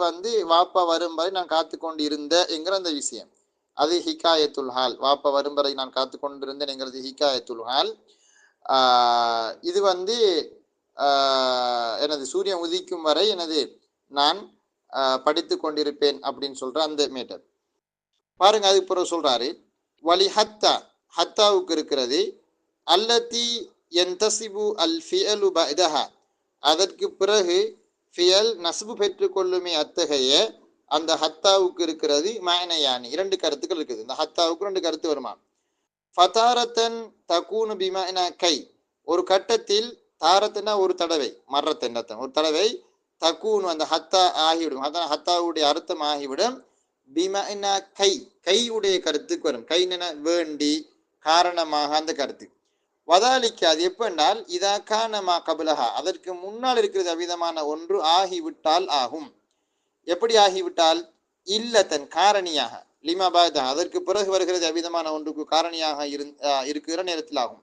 வாப்பா வரும் வரை நான் காத்து கொண்டு இருந்த என்கிற அந்த விஷயம், அது ஹிகாயத்துல் ஹால். வாப்பா வரும் வரை நான் காத்து கொண்டிருந்தேன் என்கிறது ஹிகாயத்துல் ஹால். இது எனது சூரியன் உதிக்கும் வரை எனது நான் படித்து கொண்டிருப்பேன் அப்படின்னு சொல்ற அந்த மேட்டர் பாருங்க. அதுக்கு பிறகு சொல்றாரு வலி ஹத்தா, ஹத்தாவுக்கு இருக்கிறது அல்லதி யன்தசிபு அல் ஃபியலு பஅதஹா, அதற்கு பிறகு ஃபியல் நஸ்பு பெற்றுக்கொள்ளுமே அத்தகைய அந்த ஹத்தாவுக்கு இருக்கிறது மஅனயானி, இரண்டு கருத்துக்கள் இருக்குது. இந்த ஹத்தாவுக்கு ரெண்டு கருத்து வருமா. ஃபதாரத்தன் தகூனு பிமஅனா கை, ஒரு கட்டத்தில், தாரத்துனா ஒரு தடவை, மர்ரத்தன் ஒரு தடவை, தகூனு அந்த ஹத்தா ஆகிவிடும், அதான் ஹத்தாவுடைய அர்த்தம் ஆகிவிடும். பிமஅனா கை, கையுடைய கருத்துக்கு வரும். கை என வேண்டி, காரணமாக, அந்த கருத்து. வதாலிக்கு அது எப்பென்றால் இதாக்கானமா கபலஹா, அதற்கு முன்னால் இருக்கிறது அவ்விதமான ஒன்று ஆகிவிட்டால் ஆகும். எப்படி ஆகிவிட்டால்? இல்லத்தன் காரணியாக, லிமாபாத அதற்கு பிறகு வருகிறது அவ்விதமான ஒன்றுக்கு காரணியாக இருக்கிற நேரத்தில் ஆகும்.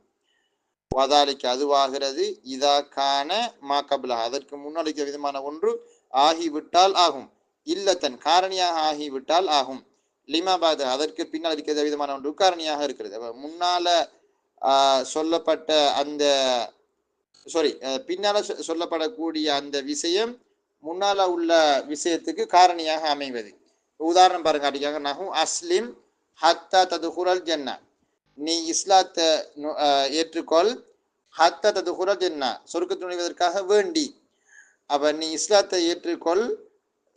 வதாலிக்கு அதுவாகிறது இதாக்கான மா கபலஹா, அதற்கு முன்னால் இருக்கிற விதமான ஒன்று ஆகிவிட்டால் ஆகும். இல்லத்தன் காரணியாக ஆகிவிட்டால் ஆகும். லிமாபாத அதற்கு பின்னால் இருக்கிற விதமான ஒன்று காரணியாக இருக்கிறது. முன்னால சொல்லப்பட்ட அந்த பின்னால சொல்லப்படக்கூடிய அந்த விஷயம் முன்னால உள்ள விஷயத்துக்கு காரணியாக அமைவது. உதாரணம் பாருங்க. அப்படிக்காக நஹு அஸ்லிம் ஹத்தா ததுகுரல் ஜன்னா, நீ இஸ்லாத்தை ஏற்றுக்கொள், ஹத்தா ததுகுரல் ஜன்னா சொர்க்கத்தில் நுழைவதற்காக வேண்டி. அப்ப நீ இஸ்லாத்தை ஏற்றுக்கொள்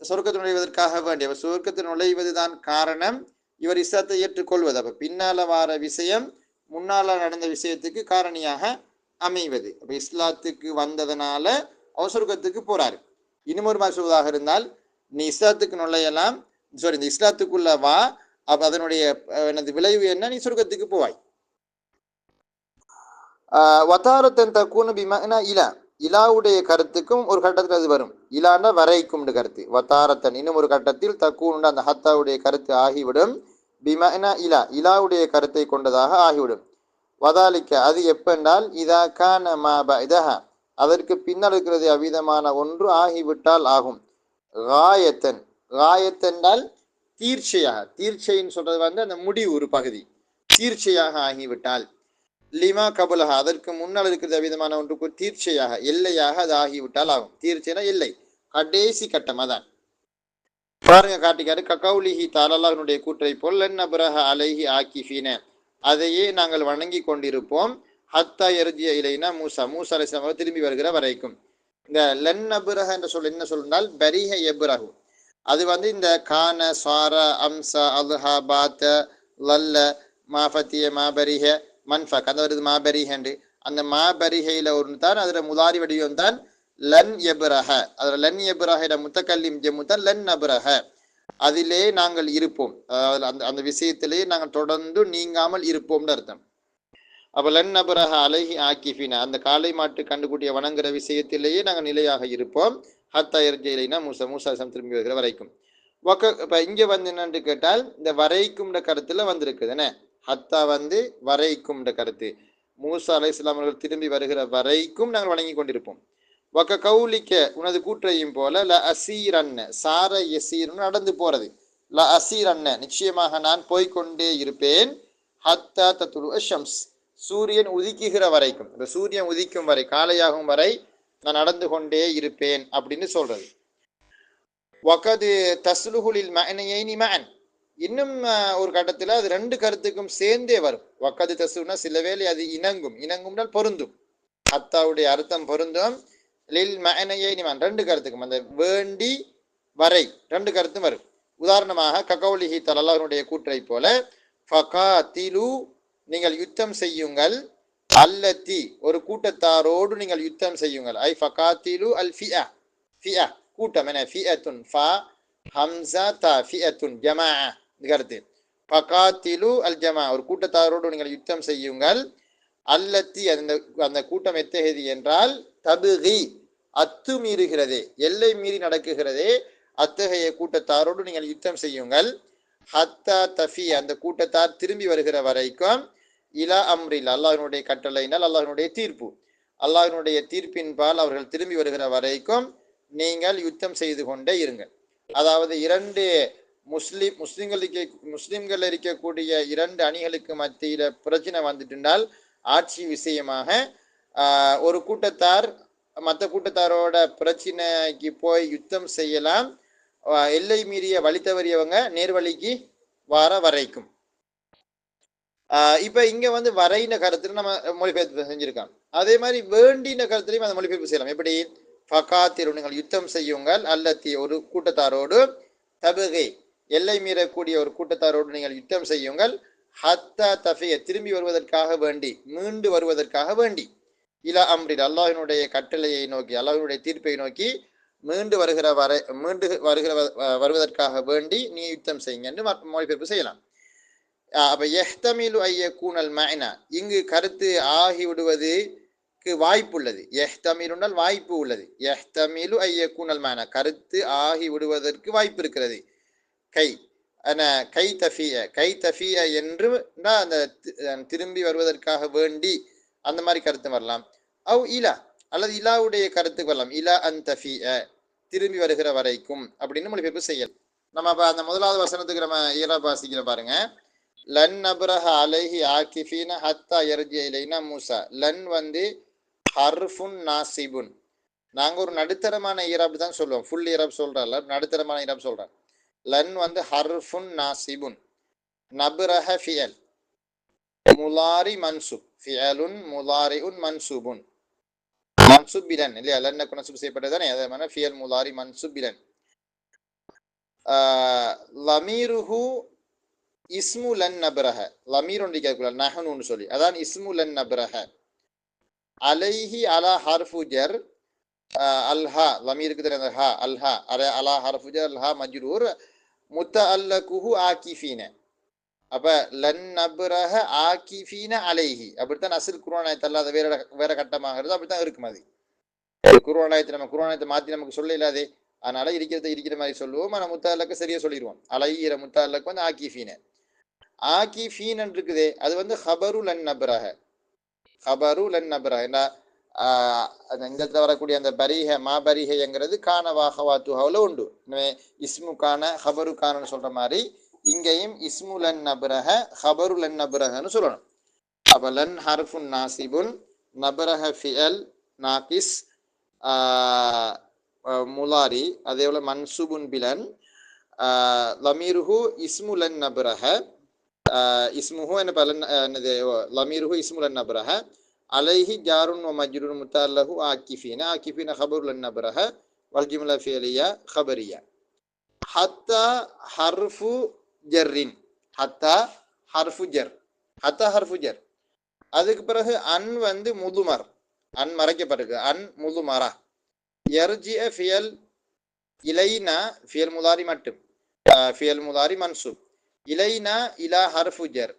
சொர்க்கத்தில் நுழைவதற்காக வேண்டி. அப்ப சொர்க்கத்தில் நுழைவதுதான் காரணம், இவர் இஸ்லாத்தை ஏற்றுக்கொள்வது. அப்ப பின்னால வார விஷயம் முன்னால நடந்த விஷயத்துக்கு காரணியாக அமைவது. அப்ப இஸ்லாத்துக்கு வந்ததனால அவர் சொர்க்கத்துக்கு போறாரு. இன்னும் ஒரு மாதிரி சொல்வதாக இருந்தால், நீ இஸ்லாத்துக்கு நுழையலாம், இந்த இஸ்லாத்துக்குள்ள வா, அப்ப அதனுடைய எனது விளைவு என்ன, நீ சொர்க்கத்துக்கு போவாய். வதாரத்தன் தக்கூனு பிமஅனா இலா, இலாவுடைய கருத்துக்கும் ஒரு கட்டத்தில் அது வரும். இலான வரைக்கும் கருத்து. வதாரத்தன் இன்னும் ஒரு கட்டத்தில் தக்கூனு அந்த ஹத்தாவுடைய கருத்து ஆகிவிடும். பிமஅனா இலா, இலாவுடைய கருத்தை கொண்டதாக ஆகிவிடும். வதாலிக்க அது எப்பென்றால் இதா கான மா பஅதஹா, அதற்கு பின்னால் இருக்கிறது அவ்விதமான ஒன்று ஆகிவிட்டால் ஆகும். காயத்தன், காயத்தென்றால் தீர்ச்சையாக, தீர்ச்சைன்னு சொல்றது அந்த முடிவு ஒரு பகுதி, தீர்ச்சையாக ஆகிவிட்டால். லிமா கபலஹா அதற்கு முன்னால் இருக்கிறது அவ்விதமான ஒன்றுக்கு தீர்ச்சையாக, எல்லையாக அது ஆகிவிட்டால் ஆகும். தீர்ச்சைனா எல்லை, கடைசி கட்டம். அதான் பாருங்க காட்டிக்காரு. ககௌலிஹி தாலல்லாஹ்வுடைய கூற்றை போல் லன் அப்ரஹ அலைஹி ஆகிஃபீன, அதையே நாங்கள் வணங்கி கொண்டிருப்போம். ஹத்தா எர்ஜிய இலைனா மூசா, மூசா அலைஹிஸ்ஸலாம் திரும்பி வருகிற வரைக்கும். இந்த லன் அப்ரஹ என்ற சொல் என்ன சொல்றால் பரிஹ எப்ரஹு, அது இந்த கான சார அம்ச அல்ஹா பாத்த லல்ல மாஃபத்திய மாபரிஹ மன்ஃபக், அந்த வருது மாபரிஹண்டு. அந்த மாபரிஹையில ஒன்று தான், அதுல முதாரி வடிவம் தான் லன் எப்ரஹ. அதுல லன் எப்ரஹ முத்தக்கல்லிம் ஜம்மு தான் லன் அப்ரஹ, அதிலே நாங்கள் இருப்போம், அந்த அந்த விஷயத்திலே நாங்கள் தொடர்ந்து நீங்காமல் இருப்போம்னு அர்த்தம். அப்ப லன் அப்ரஹ அலைஹி ஆகிஃபினா, அந்த காளை மாட்டு கண்டுகூட்டிய வணங்குற விஷயத்திலேயே நாங்கள் நிலையாக இருப்போம். ஹத்தா எர்ஜிலைனா மூசா, மூசா திரும்பி வருகிற வரைக்கும். இப்ப இங்க என்னன்னு கேட்டால் இந்த வரைக்கும்ன்ற கருத்துல வந்திருக்குதுன்னு. ஹத்தா வரைக்கும் கருத்து, மூசா அலைஹிஸ்ஸலாம் அவர்கள் திரும்பி வருகிற வரைக்கும் நாங்கள் வணங்கி கொண்டிருப்போம். வக்க கௌலிக்க உனது கூற்றையும் போல ல அசீரன்ன, சார யசீர்னு நடந்து போறது, ல அசீரன்ன நிச்சயமாக நான் போய்கொண்டே இருப்பேன். ஹத்தா தத்துலு ஷம்ஸ், சூரியன் உதிக்குகிற வரைக்கும், இந்த சூரியன் உதிக்கும் வரை, காலையாகும் வரை நான் நடந்து கொண்டே இருப்பேன் அப்படின்னு சொல்றது. வகது தஸ்லுஹுலில் மஅனையைனி மஅன், இன்னும் ஒரு கட்டத்தில் அது ரெண்டு கருத்துக்கும் சேர்ந்தே வரும். வக்கது தஸ்லுனா சில வேளை அது இணங்கும், இணங்கும்னால் பொருந்தும், ஹத்தாவுடைய அர்த்தம் பொருந்தும், லில் மஅனையை நிமான் ரெண்டு கருத்துக்கும் அந்த வேண்டி வரை ரெண்டு கருத்தும் வரும். உதாரணமாக ககௌலிஹி தலல்லாஹ்வுடைய கூற்றை போல ஃபகாத்திலு நீங்கள் யுத்தம் செய்யுங்கள், அல்லத்தி ஒரு கூட்டத்தாரோடு நீங்கள் யுத்தம் செய்யுங்கள். ஐ ஃபகாத்திலு அல் ஃபிஅ, ஃபிஅ கூட்டம் என ஃபிஅத்துன் ஃபா ஹம்ஸா தா ஃபிஅத்துன் ஜமாஅ கருத்து. ஃபகாத்திலு அல் ஜமா ஒரு கூட்டத்தாரோடு நீங்கள் யுத்தம் செய்யுங்கள், அல்லத்தி அந்த அந்த கூட்டம் எத்தகையது என்றால் தபுகி அத்துமீறுகிறதே எல்லை மீறி நடக்குகிறதே அத்தகைய கூட்டத்தாரோடு நீங்கள் யுத்தம் செய்யுங்கள். ஹத்தா தஃபி அந்த கூட்டத்தார் திரும்பி வருகிற வரைக்கும் இலா அம்ரில் அல்லாஹ்வினுடைய கட்டளையினால் அல்லாஹ்வினுடைய தீர்ப்பு அல்லாஹ்வினுடைய தீர்ப்பின்பால் அவர்கள் திரும்பி வருகிற வரைக்கும் நீங்கள் யுத்தம் செய்து கொண்டே இருங்கள். அதாவது இரண்டு முஸ்லிம்கள் இருக்கக்கூடிய இரண்டு அணிகளுக்கு மத்தியில பிரச்சனை வந்துட்டுனால் ஆட்சி விஷயமாக ஒரு கூட்டத்தார் மற்ற கூட்டத்தாரோட பிரச்சனைக்கு போய் யுத்தம் செய்யலாம், எல்லை மீறிய வழி தவறியவங்க நேர்வழிக்கு வர வரைக்கும். இப்ப இங்க வந்து வரையின கருத்துல நம்ம மொழிபெயர்ப்பு செஞ்சிருக்கோம். அதே மாதிரி வேண்டின கருத்துலையும் அந்த மொழிபெயர்ப்பு செய்யலாம். எப்படி ஃபகாத்திரு நீங்கள் யுத்தம் செய்யுங்கள், அல்லத்தி ஒரு கூட்டத்தாரோடு, தபுகை எல்லை மீறக்கூடிய ஒரு கூட்டத்தாரோடு நீங்கள் யுத்தம் செய்யுங்கள், ஹத்தா தஃபிய திரும்பி வருவதற்காக வேண்டி மீண்டு வருவதற்காக வேண்டி, இலா அம்ரில் அல்லாஹ்வினுடைய கட்டளையை நோக்கி அல்லாஹ்வினுடைய தீர்ப்பை நோக்கி மீண்டு வருவதற்காக வேண்டி நீ யுத்தம் செய்யுங்கன்னு மொழிபெயர்ப்பு செய்யலாம். அப்ப எஹ்தமிலு ஐயக்கூனல் மஅனா இங்கு கருத்து ஆகிவிடுவதற்கு வாய்ப்பு உள்ளது. எஹ்தமிலுனால் வாய்ப்பு உள்ளது. எஹ்தமிலு ஐயக்கூனல் மஅனா கருத்து ஆகி விடுவதற்கு வாய்ப்பு இருக்கிறது. கை தஃபிய என்று அந்த திரும்பி வருவதற்காக வேண்டி அந்த மாதிரி கருத்து வரலாம். அவ் இலா அல்லது இலாவுடைய கருத்துக்கு வரலாம். இலா அன் தஃபிய திரும்பி வருகிற வரைக்கும் அப்படின்னு மொழிபெயர்ப்பு செய்யலாம். நம்ம அப்ப அந்த முதலாவது வசனத்துக்கு நம்ம ஈராப் வாசிக்கிற பாருங்க. லன் நப்ரஹ அலைஹி ஆகிஃபீன ஹத்தா யர்ஜி இலைனா மூசா. லன் வந்து ஹர்ஃபுன் நாசிபுன். நாங்க ஒரு நடுத்தரமான ஈராப் தான் சொல்லுவோம், ஃபுல் ஈராப் சொல்றோம்ல, நடுத்தரமான ஈராப் சொல்றோம். லன் வந்து ஹர்ஃபுன் நாசிபுன், நப்ரஹ ஃபியல் முலாரி மன்சூப், ஃபியலுன் முலாரிஉன் மன்சூபுன், மன்சூப் பிலன் இல்லையா, லன்னுக்கு நஸ்பு செய்யப்பட்டதானே, அதே மாதிரி ஃபியல் முலாரி மன்சூப் பிலன். லமீருஹு இஸ்மு லன் நப்ரஹ, லமீர் ஒன்று கேட்கலாம் நஹனுன்னு சொல்லி, அதான் இஸ்மு லன் நப்ரஹ. அலைஹி அலா ஹர்ஃபு ஜர் அல்ஹா, லமீருக்கு தெரியாத ஹா அல்ஹா அலா ஹர்ஃபு ஜர் அல்ஹா மஜ்ரூர் முத்தஅல்லகுஹு ஆகிஃபீன. அப்ப லன் நப்ரஹ ஆகிஃபீன அலைஹி அப்படித்தான் அசில் குர்ஆன் அல்லாத வேற கட்டமாகிறது, அப்படித்தான் இருக்கும். அது குர்ஆன் நம்ம குர்ஆன் மாத்தி நமக்கு சொல்ல இல்லாதே, அதனால இருக்கிற மாதிரி சொல்லுவோம். ஆனால் முத்தஅல்லக்கு சரியா சொல்லிடுவோம். அலைஹிற முத்தஅல்லக்கு வந்து ஆகிஃபீன. ஆகிஃபீன் இருக்குதே அது வந்து ஹபரு லன் நப்ரஹ, ஹபரு லன் நப்ரஹ. இந்த வரக்கூடிய அந்த பரிஹ மாபரிஹங்கிறது கான வாஹவாத்துஹாவில் உண்டு. எனவே இஸ்மு கான ஹபரு கானன்னு சொல்ற மாதிரி இங்கேயும் இஸ்மு லன் நப்ரஹ ஹபரு லன் நப்ரஹன்னு சொல்லணும். அப்ப லன் ஹர்ஃபுன் நாசிபுன், நப்ரஹ ஃபிஅல் நாகிஸ் முலாரி, அதே போல மன்சூபுன் பிலன், லமீருஹு இஸ்மு லன் நப்ரஹ, இஸ்முஹு என்னது லமீருஹு இஸ்மு லன் நப்ரஹ, அலைஹி ஜாருன் வ மஜ்ரூர் முத்தஅல்லகு ஆகிஃபீன, ஆகிஃபீன ஹபரு லன் நப்ரஹ வல் ஜும்லா ஃபிஅலியா ஹபரியா. ஹத்தா ஹர்ஃபு ஜர்ரின், ஹத்தா ஹர்ஃபு ஜர், ஹத்தா ஹர்ஃபு ஜர். அதுக்கு பிறகு அன் வந்து முதுமர், அன் மறைக்கப்பட்டிருக்கு, அன் முதுமரா. யர்ஜிஅ ஃபியல் இலைனா ஃபியல் முலாரி மட்டும், ஃபியல் முலாரி மன்சூப், இலைனா இலா ஹர்ஃபு ஜர்,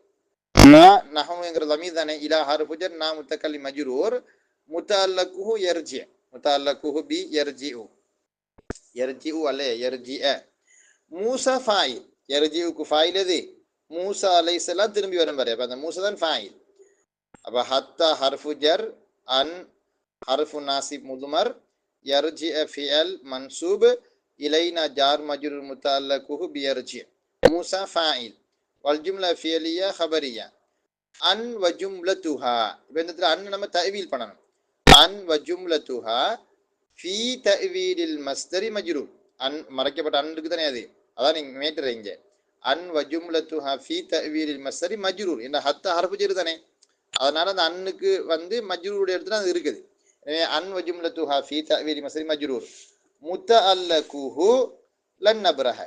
நஹவுங்கிற லமீர் தானே, இலா ஹர்ஃபு ஜர் நா முத்தகல்லிம் மஜ்ரூர் முத்தஅல்லகுஹு யர்ஜி, முத்தஅல்லகுஹு பி யர்ஜிஉ, யர்ஜிஉ அல்ல யர்ஜிஅ. மூசா ஃபாயில், யர்ஜிஉக்கு ஃபாயில் எது, மூசா அலைஹிஸ்ஸலாம் திரும்பி வரும் வரை, அப்ப அந்த மூசா தான் ஃபாயில். அப்ப ஹத்தா ஹர்ஃபு ஜர், அன் ஹர்ஃபு நாசிப் முதுமர், யர்ஜிஅ ஃபிஅல் மன்சூப், இலைனா ஜார் மஜ்ரூர் முத்தஅல்லகுஹு பி யர்ஜி, மூசா ஃபாயில், வல் ஜும்லா ஃபிஅலியா ஹபரியா. அன் வ ஜும்லத்துஹா, இப்போ இந்த இடத்துல அன் நம்ம தஅவீல் பண்ணணும். அன் வ ஜும்லத்துஹா ஃபீ தஅவீலில் மஸ்தரி மஜ்ரூர், அன் மறைக்கப்பட்ட அன் இருக்கு தானே, அதான் நீங்க மேட்டர் இங்க. அன் வ ஜும்லத்துஹா ஃபீ தஅவீலில் மஸ்தரி மஜ்ரூர், இந்த ஹத்தா ஹர்ஃபு ஜர் தானே, அதனால அந்த அன்னுக்கு வந்து மஜ்ரூருடைய இடத்துல அது இருக்குது. எனவே அன் வ ஜும்லத்துஹா ஃபீ தஅவீலி மஸ்தரி மஜ்ரூர். முத்தஅல்லகுஹு லன் நப்ரஹ.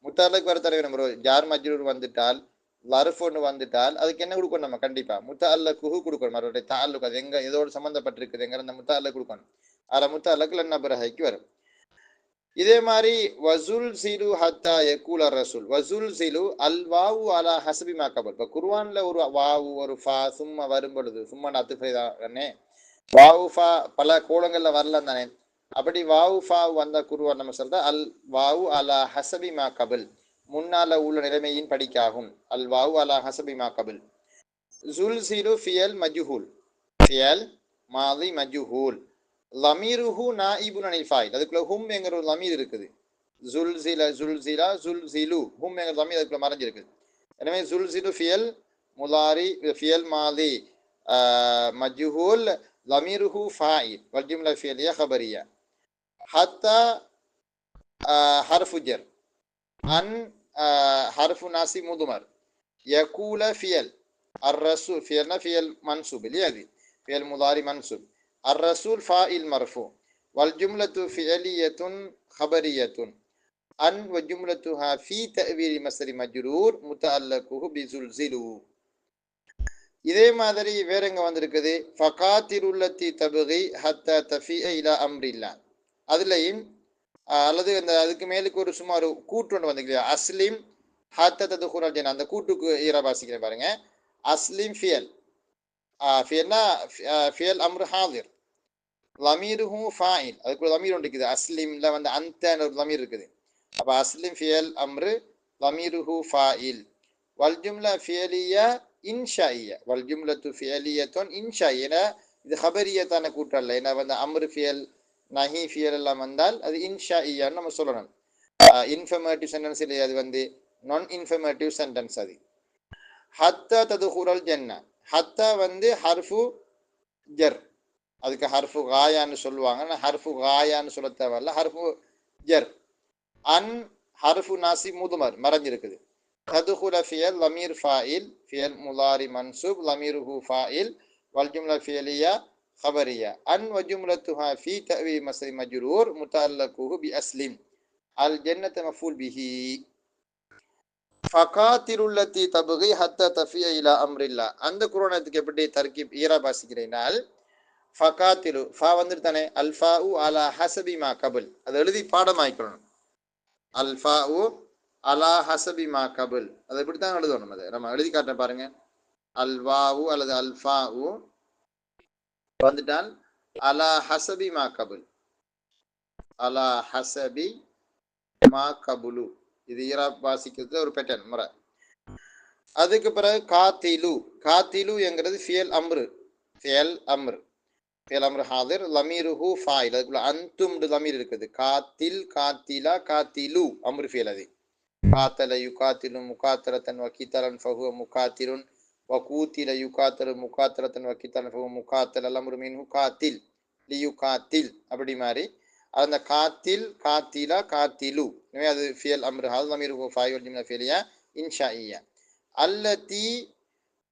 முத்தஅல்லக் வர தடவை நம்ம ஜார் மஜ்ரூர் வந்துட்டால் லர்ஃப் ஒன்று வந்துட்டால் அதுக்கு என்ன கொடுக்கணும்? நம்ம கண்டிப்பா முத்தஅல்லகுஹு கொடுக்கணும். அவருடைய தஅல்லுக் அது எங்க எதோடு சம்பந்தப்பட்டிருக்குதுங்கிற அந்த முத்தஅல்லக் கொடுக்கணும். அதில் முத்தஅல்லக் லன் நப்ரஹைக்கு வரும். இதே மாதிரி வசூல் சிலு ஹத்தா யகூல ரசூல். வசூல் சிலு அல் வாவு அலா ஹசபி மா கபல். இப்போ குர்ஆன்ல ஒரு வாவு ஒரு ஃபா சும்மா வரும் பொழுது சும்மா அத்துஃபைதானே வாவு ஃபா பல கோலங்கள்ல வரலாம் தானே. அப்படி வாவு ஃபா வந்த குர்ஆன் நம்ம சொல்ற அல் வாவு அலா ஹசபி மா கபல் முன்னால உள்ள நிலைமையின் படிக்காகும். அல் வாவு அலா ஹசபி மா கபல். ஜுல் சிலு ஃபியல் மஜ்ஹூல். ஃபியல் மாதி மஜ்ஹூல். லமீருஹு நாயிபுன் அனில் ஃபாயில். அதுக்குள்ள ஹும் என்கிற ஒரு லமீர் இருக்குது. ஜுல்சில ஜுல்சிலா ஜுல்சிலு ஹும் என்கிற லமீர் அதுக்குள்ள மறைஞ்சிருக்குது. எனவே ஜுல்சிலு ஃபியல் முலாரி ஃபியல் மாதி மஜ்ஹூல் லமீருஹு ஃபாயில் வல் ஜும்லா ஃபியலியா கபரியா. ஹத்தா ஹர்ஃபு ஜர். அன் ஹர்ஃபு நாசி முதுமர். யகூல ஃபியல். அர் ரசூல் ஃபியல்னா ஃபியல் மன்சூப் இல்லையா? அது ஃபியல் முலாரி மன்சூப். الرسول فاعل مرفوع والجملة فعلية خبرية أن وجملتها في تأويل مصدر مجرور متعلقه بزلزلوا. இதே மாதிரி வேற எங்க வந்திருக்குது? ஃபகாத்திருல்லத்தி தபகி ஹத்தா தஃபிஅ இலா அம்ரில்லா. அதுலயும் அல்லது அந்த அதுக்கு மேலுக்கு ஒரு சும்மா ஒரு கூட்டு ஒன்று வந்துருக்கு. அஸ்லிம் ஹத்தா ததுகுல் ஜன்னா. அந்த கூட்டுக்கு ஈரபாசிக்கிறேன் பாருங்க. அஸ்லிம் ஃபியல். ஃபியல்னா ஃபியல் அம்ரு ஹாதிர். லமீருஹு ஃபாயில். அதுக்குள்ள லமீர் ஒன்று இருக்குது. அஸ்லிம்ல வந்து அந்த ஒரு லமீர் இருக்குது. அப்போ அஸ்லிம் ஃபியல் அம்ரு லமீருஹு ஃபாயில். வல் ஜும்லா ஃபியலியா இன்ஷாயியா. வல் ஜும்லத்து ஃபியலியத்துன் இன்ஷாயியா. இது ஹபரியத்தான கூட்டல்ல. ஏன்னா வந்து அம்ரு ஃபியல் நஹி ஃபியல் எல்லாம் வந்தால் அது இன்ஷாயியான்னு நம்ம சொல்லணும். இன்ஃபர்மேட்டிவ் சென்டென்ஸ் இல்லையா? அது வந்து நான் இன்ஃபர்மேட்டிவ் சென்டென்ஸ். அது ஹத்தா ததுகுல் ஜன்னா. ஹத்தா வந்து ஹர்ஃபு ஜர். அதுக்கு ஹர்ஃபு காயான்னு சொல்லுவாங்க. ஹர்ஃபு காயான்னு சொல்ல தேவையில்ல. ஹர்ஃபு ஜர். அன் ஹர்ஃபு நாசி முதுமர் மறைஞ்சிருக்குது. ததுகுல ஃபியல் லமீர் ஃபாயில் ஃபியல் முலாரி மன்சூப் லமீருஹு ஃபாயில் வல் ஜும்லா ஃபியலியா خبرية. أن وجملتها في تأويل مصدر مجرور متعلقه بأسلم. الجنة مفعول به. ஃபகாத்திருல்லத்தி தபகி ஹத்தா தஃபிய இலா அம்ரில்லா. அந்த குர்ஆனுக்கு எப்படி தர்கீப் ஈரா பாசிக்கிறேனால் ஃபகாத்திரு ஃபா வந்துட்டு தானே. அல்ஃபாஉ அலா ஹசபி மா கபுல். அதை எழுதி பாடமாய்க்கணும். அல்ஃபாஉ அலா ஹசபி மா கபுல். அதை இப்படி தான் எழுதணும். அதை நம்ம எழுதி காட்டுறேன் பாருங்க. அல்வாவு அல்லது அல்ஃபாஉ வந்துட்டால் அலா ஹசபி மா கபுல். அலா ஹசபி மா கபுலு. இது ஈராப் வாசிக்கிறது ஒரு பேட்டர்ன் முறை. அதுக்கு பிறகு காத்திலு. காத்திலு என்கிறது ஃபியல் அம்ரு. ஃபியல் அம்ரு. ஃபியல் அம்ரு ஹாதிர் லமீருஹு ஃபாயில். அதுக்குள்ள அந்தும் லமீர் இருக்குது. காத்தில் காத்திலா காத்திலு அம்ரு ஃபியல். அது காத்தல யுகாத்திலு முகாத்திரத்தன் வக்கீத்தலன் ஃபஹுவ முகாத்திலுன் வகூத்தில யுகாத்திலு முகாத்திரத்தன் வக்கீத்தலன் ஃபஹுவ முகாத்தல் அம்ரு மின்ஹு காத்தில் லியுகாத்தில். அப்படி மாதிரி அந்த காத்தில் காத்திலா காத்திலு. எனவே அது ஃபியல் அம்ரு ஹால் லமீருஹு ஃபாயில் ஜும்லா ஃபியலியா இன்ஷாஇய்யா. அல்லதி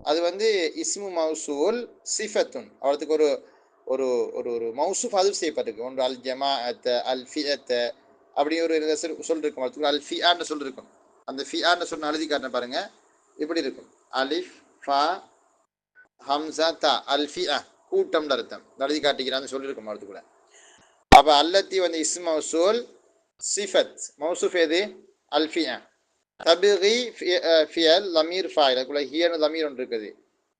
அது வந்து இஸ்மு மௌசூல் சிஃபத்துன். அவருக்கு ஒரு ஒரு ஒரு ஒரு மௌசூஃப் அது செய்யப்பட்டிருக்கு. ஒன்று அல் ஜமாஅத் அல் ஃபியத் அப்படி ஒரு சொல்லிருக்கும். அதுக்கு அல் ஃபியான்னு சொல்லிருக்கும். அந்த ஃபியான்னு சொன்ன எழுதி காட்டுறேன் பாருங்க. இப்படி இருக்கும். அலிஃப் ஃபா ஹம்சா தா அல் ஃபியா கூட்டம்னு அர்த்தம். எழுதி காட்டிக்கிறான்னு சொல்லியிருக்கும். அதுக்குள்ள அப்போ அல்லத்தி வந்து இஸ்மு மௌசூல் சிஃபத் மௌசூஃப் எது? அல் ஃபியா. தபிகி ஃபியல் லமீர் ஃபாயில். அதுக்குள்ள ஹியன்னு லமீர் ஒன்று இருக்குது.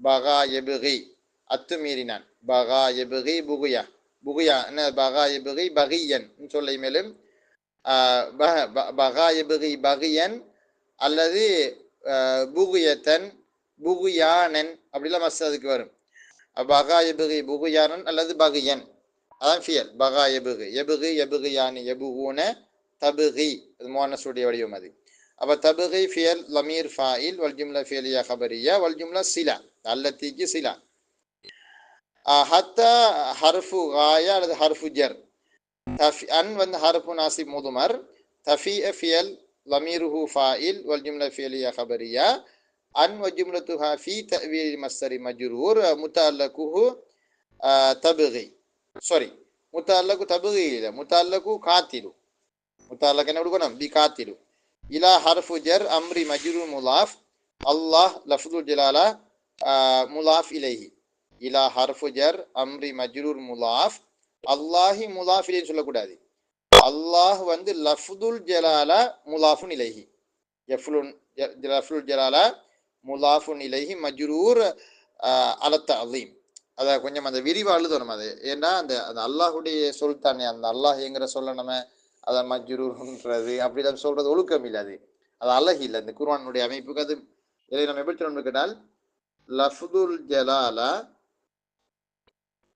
பகா எபிகி அத்துமீறினான். பகா எபிகி புகுயா. புகுயா என்ன? பகா எபிகி பகியன் சொல்லை மேலும் பகா எபிகி பகியன் அல்லது புகுயத்தன் புகுயானன் அப்படிலாம் மஸ்து அதுக்கு வரும். பகா எபிகி புகுயானன் அல்லது பகியன். அதான் ஃபியல். பகா எபிகி எபிகி எபிகியானி எபுகூன தபிகி. அது முஅன்னஸுடைய வடிவம். அது அப்போ தபகி ஃபியல் லமீர் ஃபாயில் வல் ஜும்லா ஃபியலியா கபரியா வல் ஜும்லா சிலா. அல்லத்திக்கு சிலா. ஹத்தா ஹர்ஃபு காயா அல்லது ஹர்ஃபு ஜர். அன் வந்து ஹர்ஃபு நாசிப் முதுமர். தஃபிஅ ஃபியல் லமீருஹு ஃபாயில் வல் ஜும்லா ஃபியலியா கபரியா. அன் வ ஜும்லத்துஹா ஃபீ தஅவீல் மஸ்தரி மஜ்ரூர் முத்தஅல்லகுஹு தபகி. சாரி, முத்தல்லக்கு தபுகீல, முத்தல்லக்கு காத்திரு. முத்தல்லக்கு என்ன கொடுக்கணும்? பி காத்திரு. இலா ஹர்ஃபு ஜர் அம்ரி மஜ்ரூர் முலாஃப், அல்லாஹ் லஃப்துல் ஜலாலா முலாஃப் இலைஹி. இலா ஹர்ஃபு ஜர் அம்ரி மஜ்ரூர் முலாஃப், அல்லாஹி முலாஃப் இலைன்னு சொல்லக்கூடாது. அல்லாஹ் வந்து லஃப்துல் ஜலாலா முலாஃபுன் இலைஹி. லஃப்துல் ஜலாலா முலாஃபுன் இலைஹி மஜ்ரூர் அலத்த அலீம். அதை கொஞ்சம் அந்த விரிவாக எழுதணும். அது ஏன்னா அந்த அந்த அல்லாஹுடைய சொல் தானே, அந்த அல்லாஹ்ங்கிற சொல்ல நம்ம அதை மஜ்ரூர்ன்றது அப்படிதான் சொல்றது ஒழுக்கம் இல்லை. அது அழகு இல்லை இந்த குர்ஆனுடைய அமைப்புக்கு. அது இதை நம்ம எப்படி சொல்லணும் கேட்டால், லஃப்துல் ஜலாலா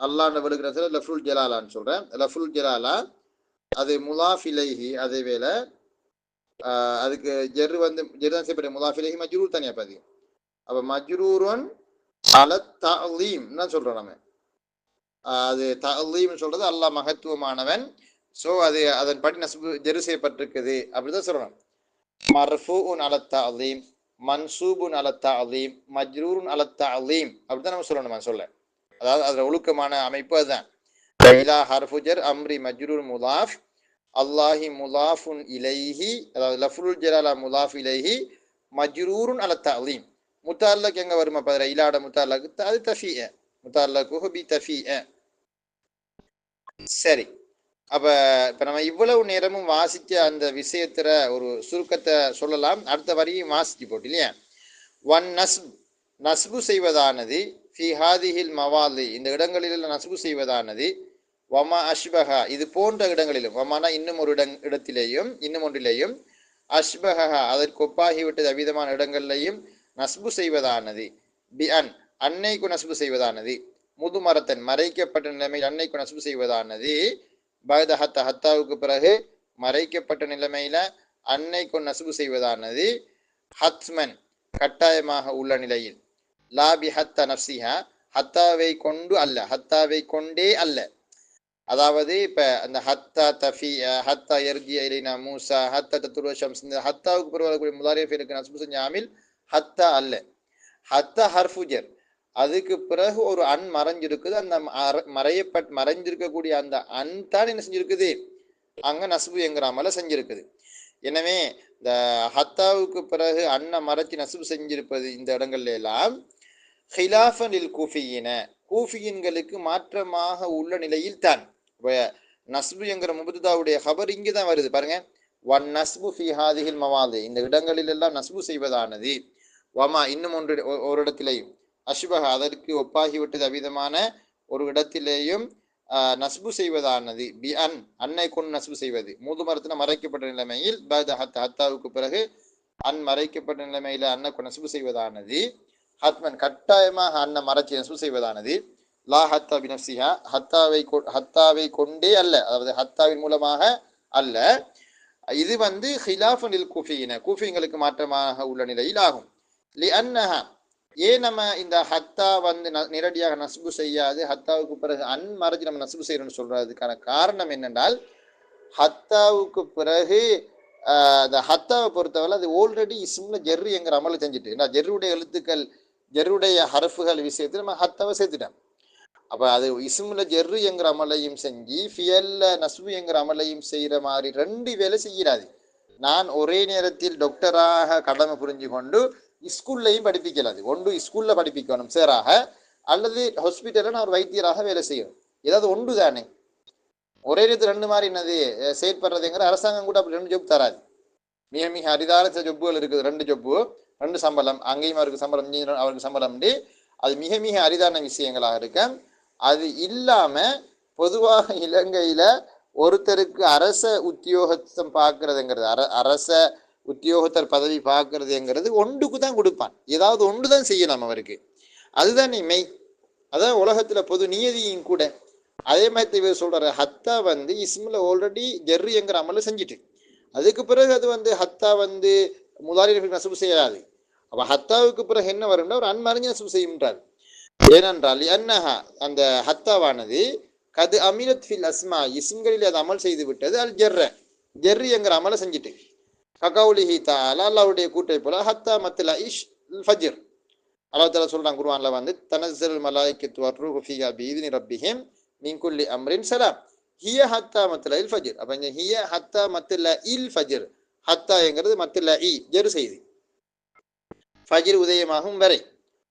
அல்லாஹ்னு விழுகிற லஃப்துல் ஜலாலான்னு சொல்றேன். லஃப்துல் ஜலாலா அது முலாஃப் இலைஹி, அதே வேளை அதுக்கு ஜெர் வந்து ஜெர் தான் செய்யப்பட்ட முலாஃப் இலைஹி மஜ்ரூர் தனியா பாதி. அப்ப மஜ்ரூரன் அல தஅலீம் தான் சொல்றோம் நம்ம. அது தஅலீம் சொல்றது அல்லாஹ் மகத்துவமானவன். ஸோ அது அதன்படி நஸ்பு ஜெரு செய்யப்பட்டிருக்குது அப்படிதான் சொல்லணும். மர்ஃபூஉன் அல தஅலீம், மன்சூபுன் அல தஅலீம், மஜ்ரூருன் அல தஅலீம் அப்படிதான் நம்ம சொல்லணும். சொல்ல அதாவது அதுல ஒழுக்கமான அமைப்பு அதுதான். இலா ஹர்ஃபு ஜர் அம்ரி மஜ்ரூர் முலாஃப், அல்லாஹி முலாஃபுன் இலைஹி, அதாவது லஃப்துல் ஜலாலா முலாஃப் இலைஹி மஜ்ரூருன் அல தஅலீம். முத்தல்லக் எங்க வருமா பாரு? இலாட முத்தல்லக் அது தஃபீஅ, முத்தல்லக்குஹு பி தஃபீஅ. சரி, அப்ப இப்ப நம்ம இவ்வளவு நேரமும் வாசிச்ச அந்த விஷயத்துல ஒரு சுருக்கத்தை சொல்லலாம். அடுத்த வரியும் வாசிச்சு போட்டு இல்லையா? ஒன் நஸ்ப், நஸ்பு செய்வதானது, ஃபி ஹாதிஹில் மவாலி, இந்த இடங்களில் நஸ்பு செய்வதானது, வமா அஷ்பஹா, இது போன்ற இடங்களிலும், வமானா இன்னும் ஒரு இடத்திலேயும் இன்னும் ஒன்றிலேயும், அஷ்பஹா அதற்கு ஒப்பாகிவிட்டது அவ்விதமான இடங்களிலேயும் நஸ்பு செய்வதானது, பி அன் அன்னைக்கு நஸ்பு செய்வதானது, முதுமரத்தன் மறைக்கப்பட்ட நிலைமையில் அன்னைக்கு நஸ்பு செய்வதானது, பகத ஹத்தா ஹத்தாவுக்கு பிறகு மறைக்கப்பட்ட நிலைமையில அன்னைக்கு நஸ்பு செய்வதானது, ஹத்மன் கட்டாயமாக உள்ள நிலையில், லாபி ஹத்தா நப்சிஹா ஹத்தாவை கொண்டு அல்ல, ஹத்தாவை கொண்டே அல்ல. அதாவது இப்ப அந்த ஹத்தா தஃபி, ஹத்தா எர்ஜிய இலைனா மூசா, ஹத்தா தத்துருவ ஷம்ஸ், இந்த ஹத்தாவுக்கு பிறகு வரக்கூடிய முதாரிஃபிற்கு நஸ்பு செஞ்ச ஆமில் ஹத்தா அல்ல. ஹத்தா ஹர்ஃபுஜர், அதுக்கு பிறகு ஒரு அன் மறைஞ்சிருக்குது. அந்த மறைஞ்சிருக்கக்கூடிய அந்த அன் தான் என்ன செஞ்சிருக்குது? அங்க நஸ்பு என்கிறாமல செஞ்சிருக்குது. எனவே இந்த ஹத்தாவுக்கு பிறகு அன்னை மறைச்சி நஸ்பு செஞ்சிருப்பது இந்த இடங்கள்ல எல்லாம் ஹிலாஃபன் லில் கூஃபியின, கூஃபியின்களுக்கு மாற்றமாக உள்ள நிலையில் தான். நஸ்பு என்கிற முபத்ததாவுடைய ஹபர் இங்கே தான் வருது பாருங்க. ஒன் நஸ்பு ஃபி ஹாதிஹில் மவாதி, இந்த இடங்களில் எல்லாம் நஸ்பு செய்வதானது, வமா இன்னும் ஒரு இடத்திலேயும், அஷ்பஹ அதற்கு ஒப்பாகிவிட்டது அவ்விதமான ஒரு இடத்திலேயும் நஸ்பு செய்வதானது, பி அன் அன்னை கொண்டு நஸ்பு செய்வது, மூதுமரத்தின மறைக்கப்பட்ட நிலைமையில், ஹத்தாவுக்கு பிறகு அன் மறைக்கப்பட்ட நிலைமையில அன்னை கொண்டு நஸ்பு செய்வதானது, ஹத்மன் கட்டாயமாக அன்னை மறைச்சி நஸ்பு செய்வதானது, லா ஹத்தா பினப்சிஹா ஹத்தாவை கொண்டே அல்ல, அதாவது ஹத்தாவின் மூலமாக அல்ல. இது வந்து ஹிலாஃபனில் கூஃபியின, கூஃபிங்களுக்கு மாற்றமாக உள்ள நிலையில் ஆகும். லி அன்னஹா, ஏன் நம்ம இந்த ஹத்தா வந்து நேரடியாக நஸ்பு செய்யாது, ஹத்தாவுக்கு பிறகு அன் மறைச்சி நம்ம நஸ்பு செய்யணும்னு சொல்றதுக்கான காரணம் என்னென்றால், ஹத்தாவுக்கு பிறகு அந்த ஹத்தாவை பொறுத்தவரை அது ஆல்ரெடி இஸ்ம்ல ஜெர்ரு என்கிற அமலை செஞ்சுட்டு, நான் ஜெர்ருடைய எழுத்துக்கள் ஜெர்ருடைய ஹரஃபுகள் விஷயத்தில் நம்ம ஹத்தாவை சேர்த்துட்டேன். அப்ப அது இஸ்முல ஜெர்ரு என்கிற அமலையும் செஞ்சு ஃபியல்ல நஸ்பு என்கிற அமலையும் செய்யற மாதிரி ரெண்டு வேலை செய்யறாது. நான் ஒரே நேரத்தில் டாக்டராக கடமை புரிஞ்சு கொண்டு ஸ்கூல்லையும் படிப்பிக்கலாது. ஒன்று ஸ்கூல்ல படிப்பிக்கணும் சேராக, அல்லது ஹாஸ்பிட்டல்ல நான் ஒரு வைத்தியராக வேலை செய்யணும். ஏதாவது ஒன்று தானே. ஒரே நேரத்தில் ரெண்டு மாதிரி என்னது செயற்படுறதுங்கிற அரசாங்கம் கூட அப்படி ரெண்டு ஜொப் தராது. மிக மிக அரிதான சில ஜொப்புகள் இருக்குது. ரெண்டு ஜொப்பு, ரெண்டு சம்பளம், அங்கேயும் அவருக்கு சம்பளம், அவருக்கு சம்பளம், அது மிக மிக அரிதான விஷயங்களாக இருக்க. அது இல்லாம பொதுவாக இலங்கையில ஒருத்தருக்கு அரச உத்தியோகத்தம் பார்க்கறதுங்கிறது, அரச உத்தியோகத்தர் பதவி பார்க்கறதுங்கிறது ஒன்றுக்கு தான் கொடுப்பான். ஏதாவது ஒன்று தான் செய்யலாம் அவருக்கு. அதுதான் மெய். அதான் உலகத்துல பொது நியதியும் கூட. அதே மாதிரி இவர் சொல்ற ஹத்தா வந்து இஸ்மில் ஆல்ரெடி ஜெர்ரி என்கிற அமல செஞ்சுட்டு, அதுக்கு பிறகு அது வந்து ஹத்தா வந்து முதாரிஃபிற்கு நஸ்பு செய்யாது. அப்ப ஹத்தாவுக்கு பிறகு என்ன வரும்னா ஒரு அன்மறிஞ்சு நஸ்பு செய்கின்றார். ஏனென்றால் அன்னஹா அந்த ஹத்தாவானது கது அமிலத் ஃபில் அஸ்மா, இஸ்ம்களில் அது அமல் செய்து விட்டது, அல் ஜெர்ர ஜெர்ரி என்கிற அமலை செஞ்சுட்டு. ககௌலிஹி தஆலா, அல்லாஹ்வுடைய கூட்டை போல, ஹத்தா மத்லா இஷ் ஃபஜ்ர், அல்லாஹ் தஆலா சொல்றான் குர்ஆன்ல வந்து, தனஸ்ஸல் மலாயிகத்து வர்ரூஹு ஃபீஹா பிஇذن ரப்பிஹிம் மின் குல்லி அம்ரின் சலாம். ஹிய ஹத்தா மத்லஇல் ஃபஜ்ர். அப்ப இங்க ஹிய ஹத்தா மத்லஇல் ஃபஜ்ர். ஹத்தாங்கிறது மத்லஇ ஜெரு செய்தி. ஃபஜ்ர் உதயமாகும் வரை.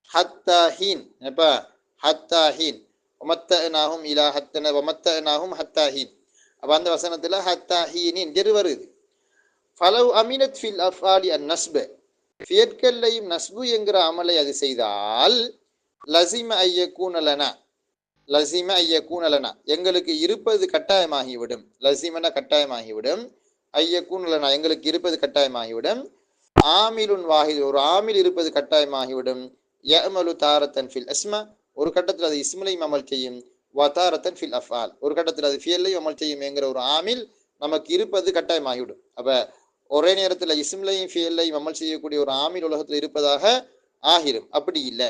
ஹத்தா ஹீன். அப்ப ஹத்தா ஹீன். வமத்தனாஹும் இலா ஹத்தன வமத்தனாஹும் ஹத்தா ஹீன். அப்ப அந்த வசனத்துல ஹத்தா ஹீனின் ஜெரு வருது. Follow அமினத் fill அஃஆலி an நஸ்ப. ஃபியற்கல்லையும் நஸ்பு என்கிற அமலை அது செய்தால் லசிம ஐயக்கூன லனா. லசிம ஐயக்கூன லனா எங்களுக்கு இருப்பது கட்டாயமாகிவிடும். லசிமன கட்டாயமாகிவிடும். ஐயக்கூன லனா எங்களுக்கு இருப்பது கட்டாயமாகிவிடும். ஆமிலுன் வாஹித் ஒரு ஆமில் இருப்பது கட்டாயமாகிவிடும். யஅமலு தாரத்தன் ஃபில் அஸ்மா ஒரு கட்டத்தில் அது இஸ்மிலையும் அமல் செய்யும். வதாரத்தன் ஃபில் அஃஆல் ஒரு கட்டத்தில் அது ஃபியல்லையும் அமல் செய்யும் என்கிற ஒரு ஆமில் நமக்கு இருப்பது கட்டாயமாகிவிடும். அப்ப ஒரே நேரத்தில் இஸ்மிலையும் ஃபியல்லையும் அமல் செய்யக்கூடிய ஒரு ஆமில் உலகத்தில் இருப்பதாக ஆகிரும். அப்படி இல்லை.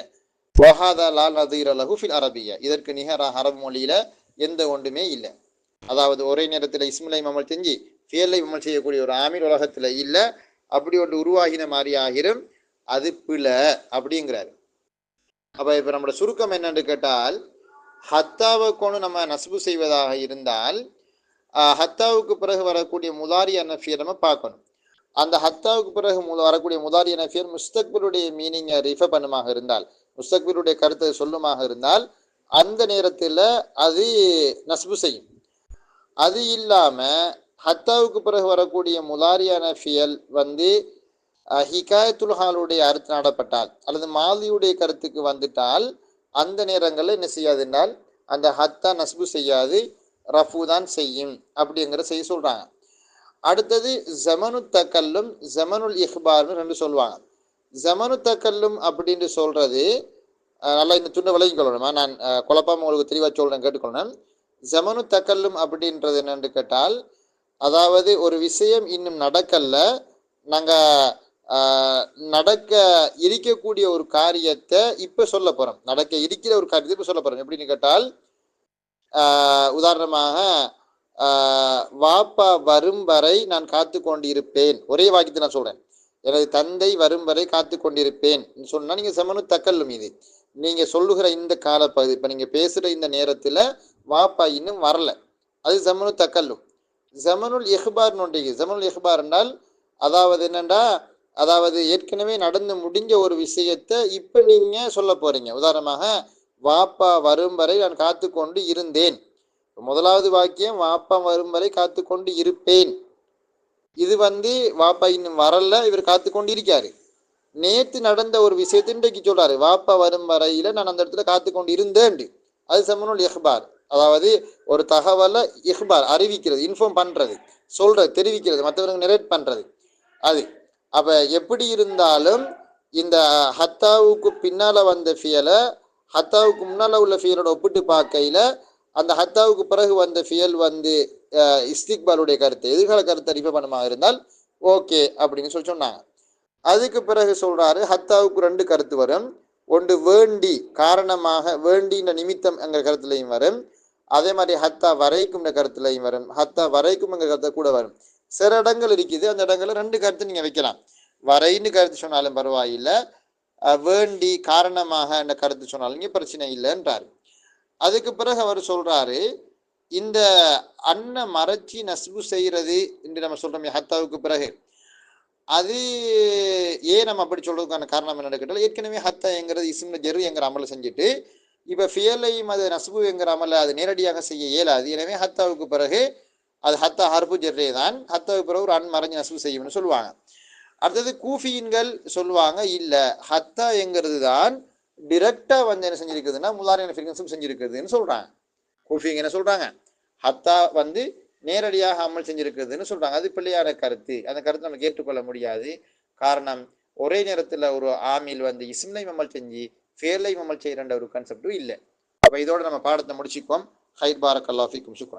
வஹாதா லா நதீர லஹு ஃபில் அரபியா இதற்கு நிகராக அரபு மொழியில எந்த ஒன்றுமே இல்லை. அதாவது ஒரே நேரத்தில் இஸ்மிலையும் அமல் செஞ்சு ஃபியல்லையும் அமல் செய்யக்கூடிய ஒரு ஆமில் உலகத்தில் இல்லை. அப்படி ஒன்று உருவாகின மாதிரி ஆகிரும். அது பிழை அப்படிங்கிறாரு. அப்ப இப்ப நம்மளோட சுருக்கம் என்னன்னு கேட்டால் ஹத்தாவை கொண்டு நம்ம நஸ்பு செய்வதாக இருந்தால் ஹத்தாவுக்கு பிறகு வரக்கூடிய முதாரியான ஃபியல் நம்ம பார்க்கணும். அந்த ஹத்தாவுக்கு பிறகு வரக்கூடிய முதாரியான ஃபியல் முஸ்தக்பிலுடைய மீனிங்கை ரிஃபர் பண்ணுமாக இருந்தால், முஸ்தக்பிலுடைய கருத்தை சொல்லுமாக இருந்தால் அந்த நேரத்தில் அது நஸ்பு செய்யும். அது இல்லாம ஹத்தாவுக்கு பிறகு வரக்கூடிய முதாரியான ஃபியல் ஹிகாயத்துல் ஹாலுடைய அர்த்தம் நாடப்பட்டால் அல்லது மாதியுடைய கருத்துக்கு வந்துட்டால் அந்த நேரங்களில் என்ன செய்யாது என்றால் அந்த ஹத்தா நஸ்பு செய்யாது, ரஃபு தான் செய்யும் அப்படிங்கிற செய்ய சொல்றாங்க. அடுத்தது ஜமனு தக்கல்லும் ஜமனுல் இஹ்பார்னு ரெண்டு சொல்லுவாங்க. ஜமனு தக்கல்லும் அப்படின்னு சொல்றது நல்லா இந்த துண்டை விளங்கி கொள்ளணுமா, நான் குழப்பாம உங்களுக்கு தெளிவாக சொல்றேன், கேட்டுக்கொள்ளணும். ஜமனு தக்கல்லும் அப்படின்றது என்னன்னு கேட்டால் அதாவது ஒரு விஷயம் இன்னும் நடக்கல, நாங்கள் நடக்க இருக்கக்கூடிய ஒரு காரியத்தை இப்ப சொல்ல போறோம். நடக்க இருக்கிற ஒரு காரியத்தை இப்ப சொல்ல போறோம். எப்படின்னு கேட்டால் உதாரணமாக வாப்பா வரும் வரை நான் காத்து கொண்டிருப்பேன். ஒரே வாக்கியத்தை நான் சொல்றேன். எனது தந்தை வரும் வரை காத்து கொண்டிருப்பேன் சொன்னா நீங்க சமனு தக்கல்லும். இது நீங்க சொல்லுகிற இந்த காலப்பகுதி, இப்ப நீங்க பேசுற இந்த நேரத்துல வாப்பா இன்னும் வரல, அது சமனு தக்கல்லும். ஜமனுல் இஹ்பார் நோண்டிக்கு ஜமனுல் இஹ்பார் என்றால் அதாவது என்னண்டா அதாவது ஏற்கனவே நடந்து முடிஞ்ச ஒரு விஷயத்தை இப்ப நீங்க சொல்ல போறீங்க. உதாரணமாக வாப்பா வரும் வரை நான் காத்து கொண்டு இருந்தேன். முதலாவது வாக்கியம் வாப்பா வரும் வரை காத்து கொண்டு இருப்பேன். இது வாப்பா இன்னும் வரல, இவர் காத்து கொண்டு இருக்காரு. நேற்று நடந்த ஒரு விஷயத்தை இன்றைக்கு சொல்றாரு, வாப்பா வரும் வரையில நான் அந்த இடத்துல காத்து கொண்டு இருந்தேன். அது சமனுல் இஹ்பார். அதாவது ஒரு தகவலை இஹ்பார் அறிவிக்கிறது, இன்ஃபார்ம் பண்றது, சொல்றது, தெரிவிக்கிறது, மற்றவருக்கு நரேட் பண்றது. அது அப்ப எப்படி இருந்தாலும் இந்த ஹத்தாவுக்கு பின்னால வந்த ஃபியலை ஹத்தாவுக்கு முன்னால உள்ள ஃபியலோட ஒப்பிட்டு பார்க்கையில அந்த ஹத்தாவுக்கு பிறகு வந்த ஃபியல் இஸ்திக்பாலுடைய கருத்து, எதிர்கால கருத்தை ரிஃபர் பண்ணமாக இருந்தால் ஓகே அப்படின்னு சொன்னாங்க. அதுக்கு பிறகு சொல்றாரு ஹத்தாவுக்கு ரெண்டு கருத்து வரும். ஒன்று வேண்டி காரணமாக வேண்டின்ற நிமித்தம் என்ற கருத்துலையும் வரும். அதே மாதிரி ஹத்தா வரைக்கும் கருத்துலையும் வரும். ஹத்தா வரைக்கும் என்ற கருத்தை கூட வரும். சில இடங்கள் இருக்குது, அந்த இடங்கள்ல ரெண்டு கருத்து நீங்க வைக்கலாம். வரைன்னு கருத்து சொன்னாலும் பரவாயில்லை, வேண்டி காரணமாக என்ற கருத்து சொன்னாலும் இங்கே பிரச்சனை இல்லைன்றாரு. அதுக்கு பிறகு அவர் சொல்றாரு இந்த அன்ன மறைச்சி நஸ்பு செய்யறது என்று நம்ம சொல்றோம் ஹத்தாவுக்கு பிறகு, அது ஏன் நம்ம அப்படி சொல்றதுக்கான காரணம் என்ன கேட்டால் ஏற்கனவே ஹத்தா என்கிறது இஸ்ம்ல ஜெரு என்கிற அமலை செஞ்சுட்டு இப்ப ஃபியலையும் அது நஸ்பு என்கிற அமலை அது நேரடியாக செய்ய இயலாது. எனவே ஹத்தாவுக்கு பிறகு அது ஹத்தா ஹர்பு ஜெர்ரே தான், ஹத்தாவுக்கு பிறகு ஒரு அன் மறைஞ்சு நஸ்பு செய்யும்னு சொல்லுவாங்க. அடுத்தது கூஃபியின்கள் சொல்லுவாங்க இல்ல ஹத்தா என்கிறது தான் டிரெக்டா என்ன செஞ்சிருக்குதுன்னா முதாரியான ஃப்ரீக்வன்சி செஞ்சிருக்குதுன்னு சொல்றாங்க. கூஃபிங்க என்ன சொல்றாங்க, ஹத்தா நேரடியாக அமல் செஞ்சிருக்குதுன்னு சொல்றாங்க. அது பிள்ளையான கருத்து. அந்த கருத்தை நம்ம ஏற்றுக்கொள்ள முடியாது. காரணம் ஒரே நேரத்துல ஒரு ஆமில் இஸ்ம்லையும் அமல் செஞ்சு ஃபேர்லையும் அமல் செய்யற ஒரு கான்செப்டும் இல்லை. அப்ப இதோட நம்ம பாடத்தை முடிச்சுக்குவோம். ஹைர் பாரக் அல்லாஹ் ஃபீக்கும். சுக்ரான்.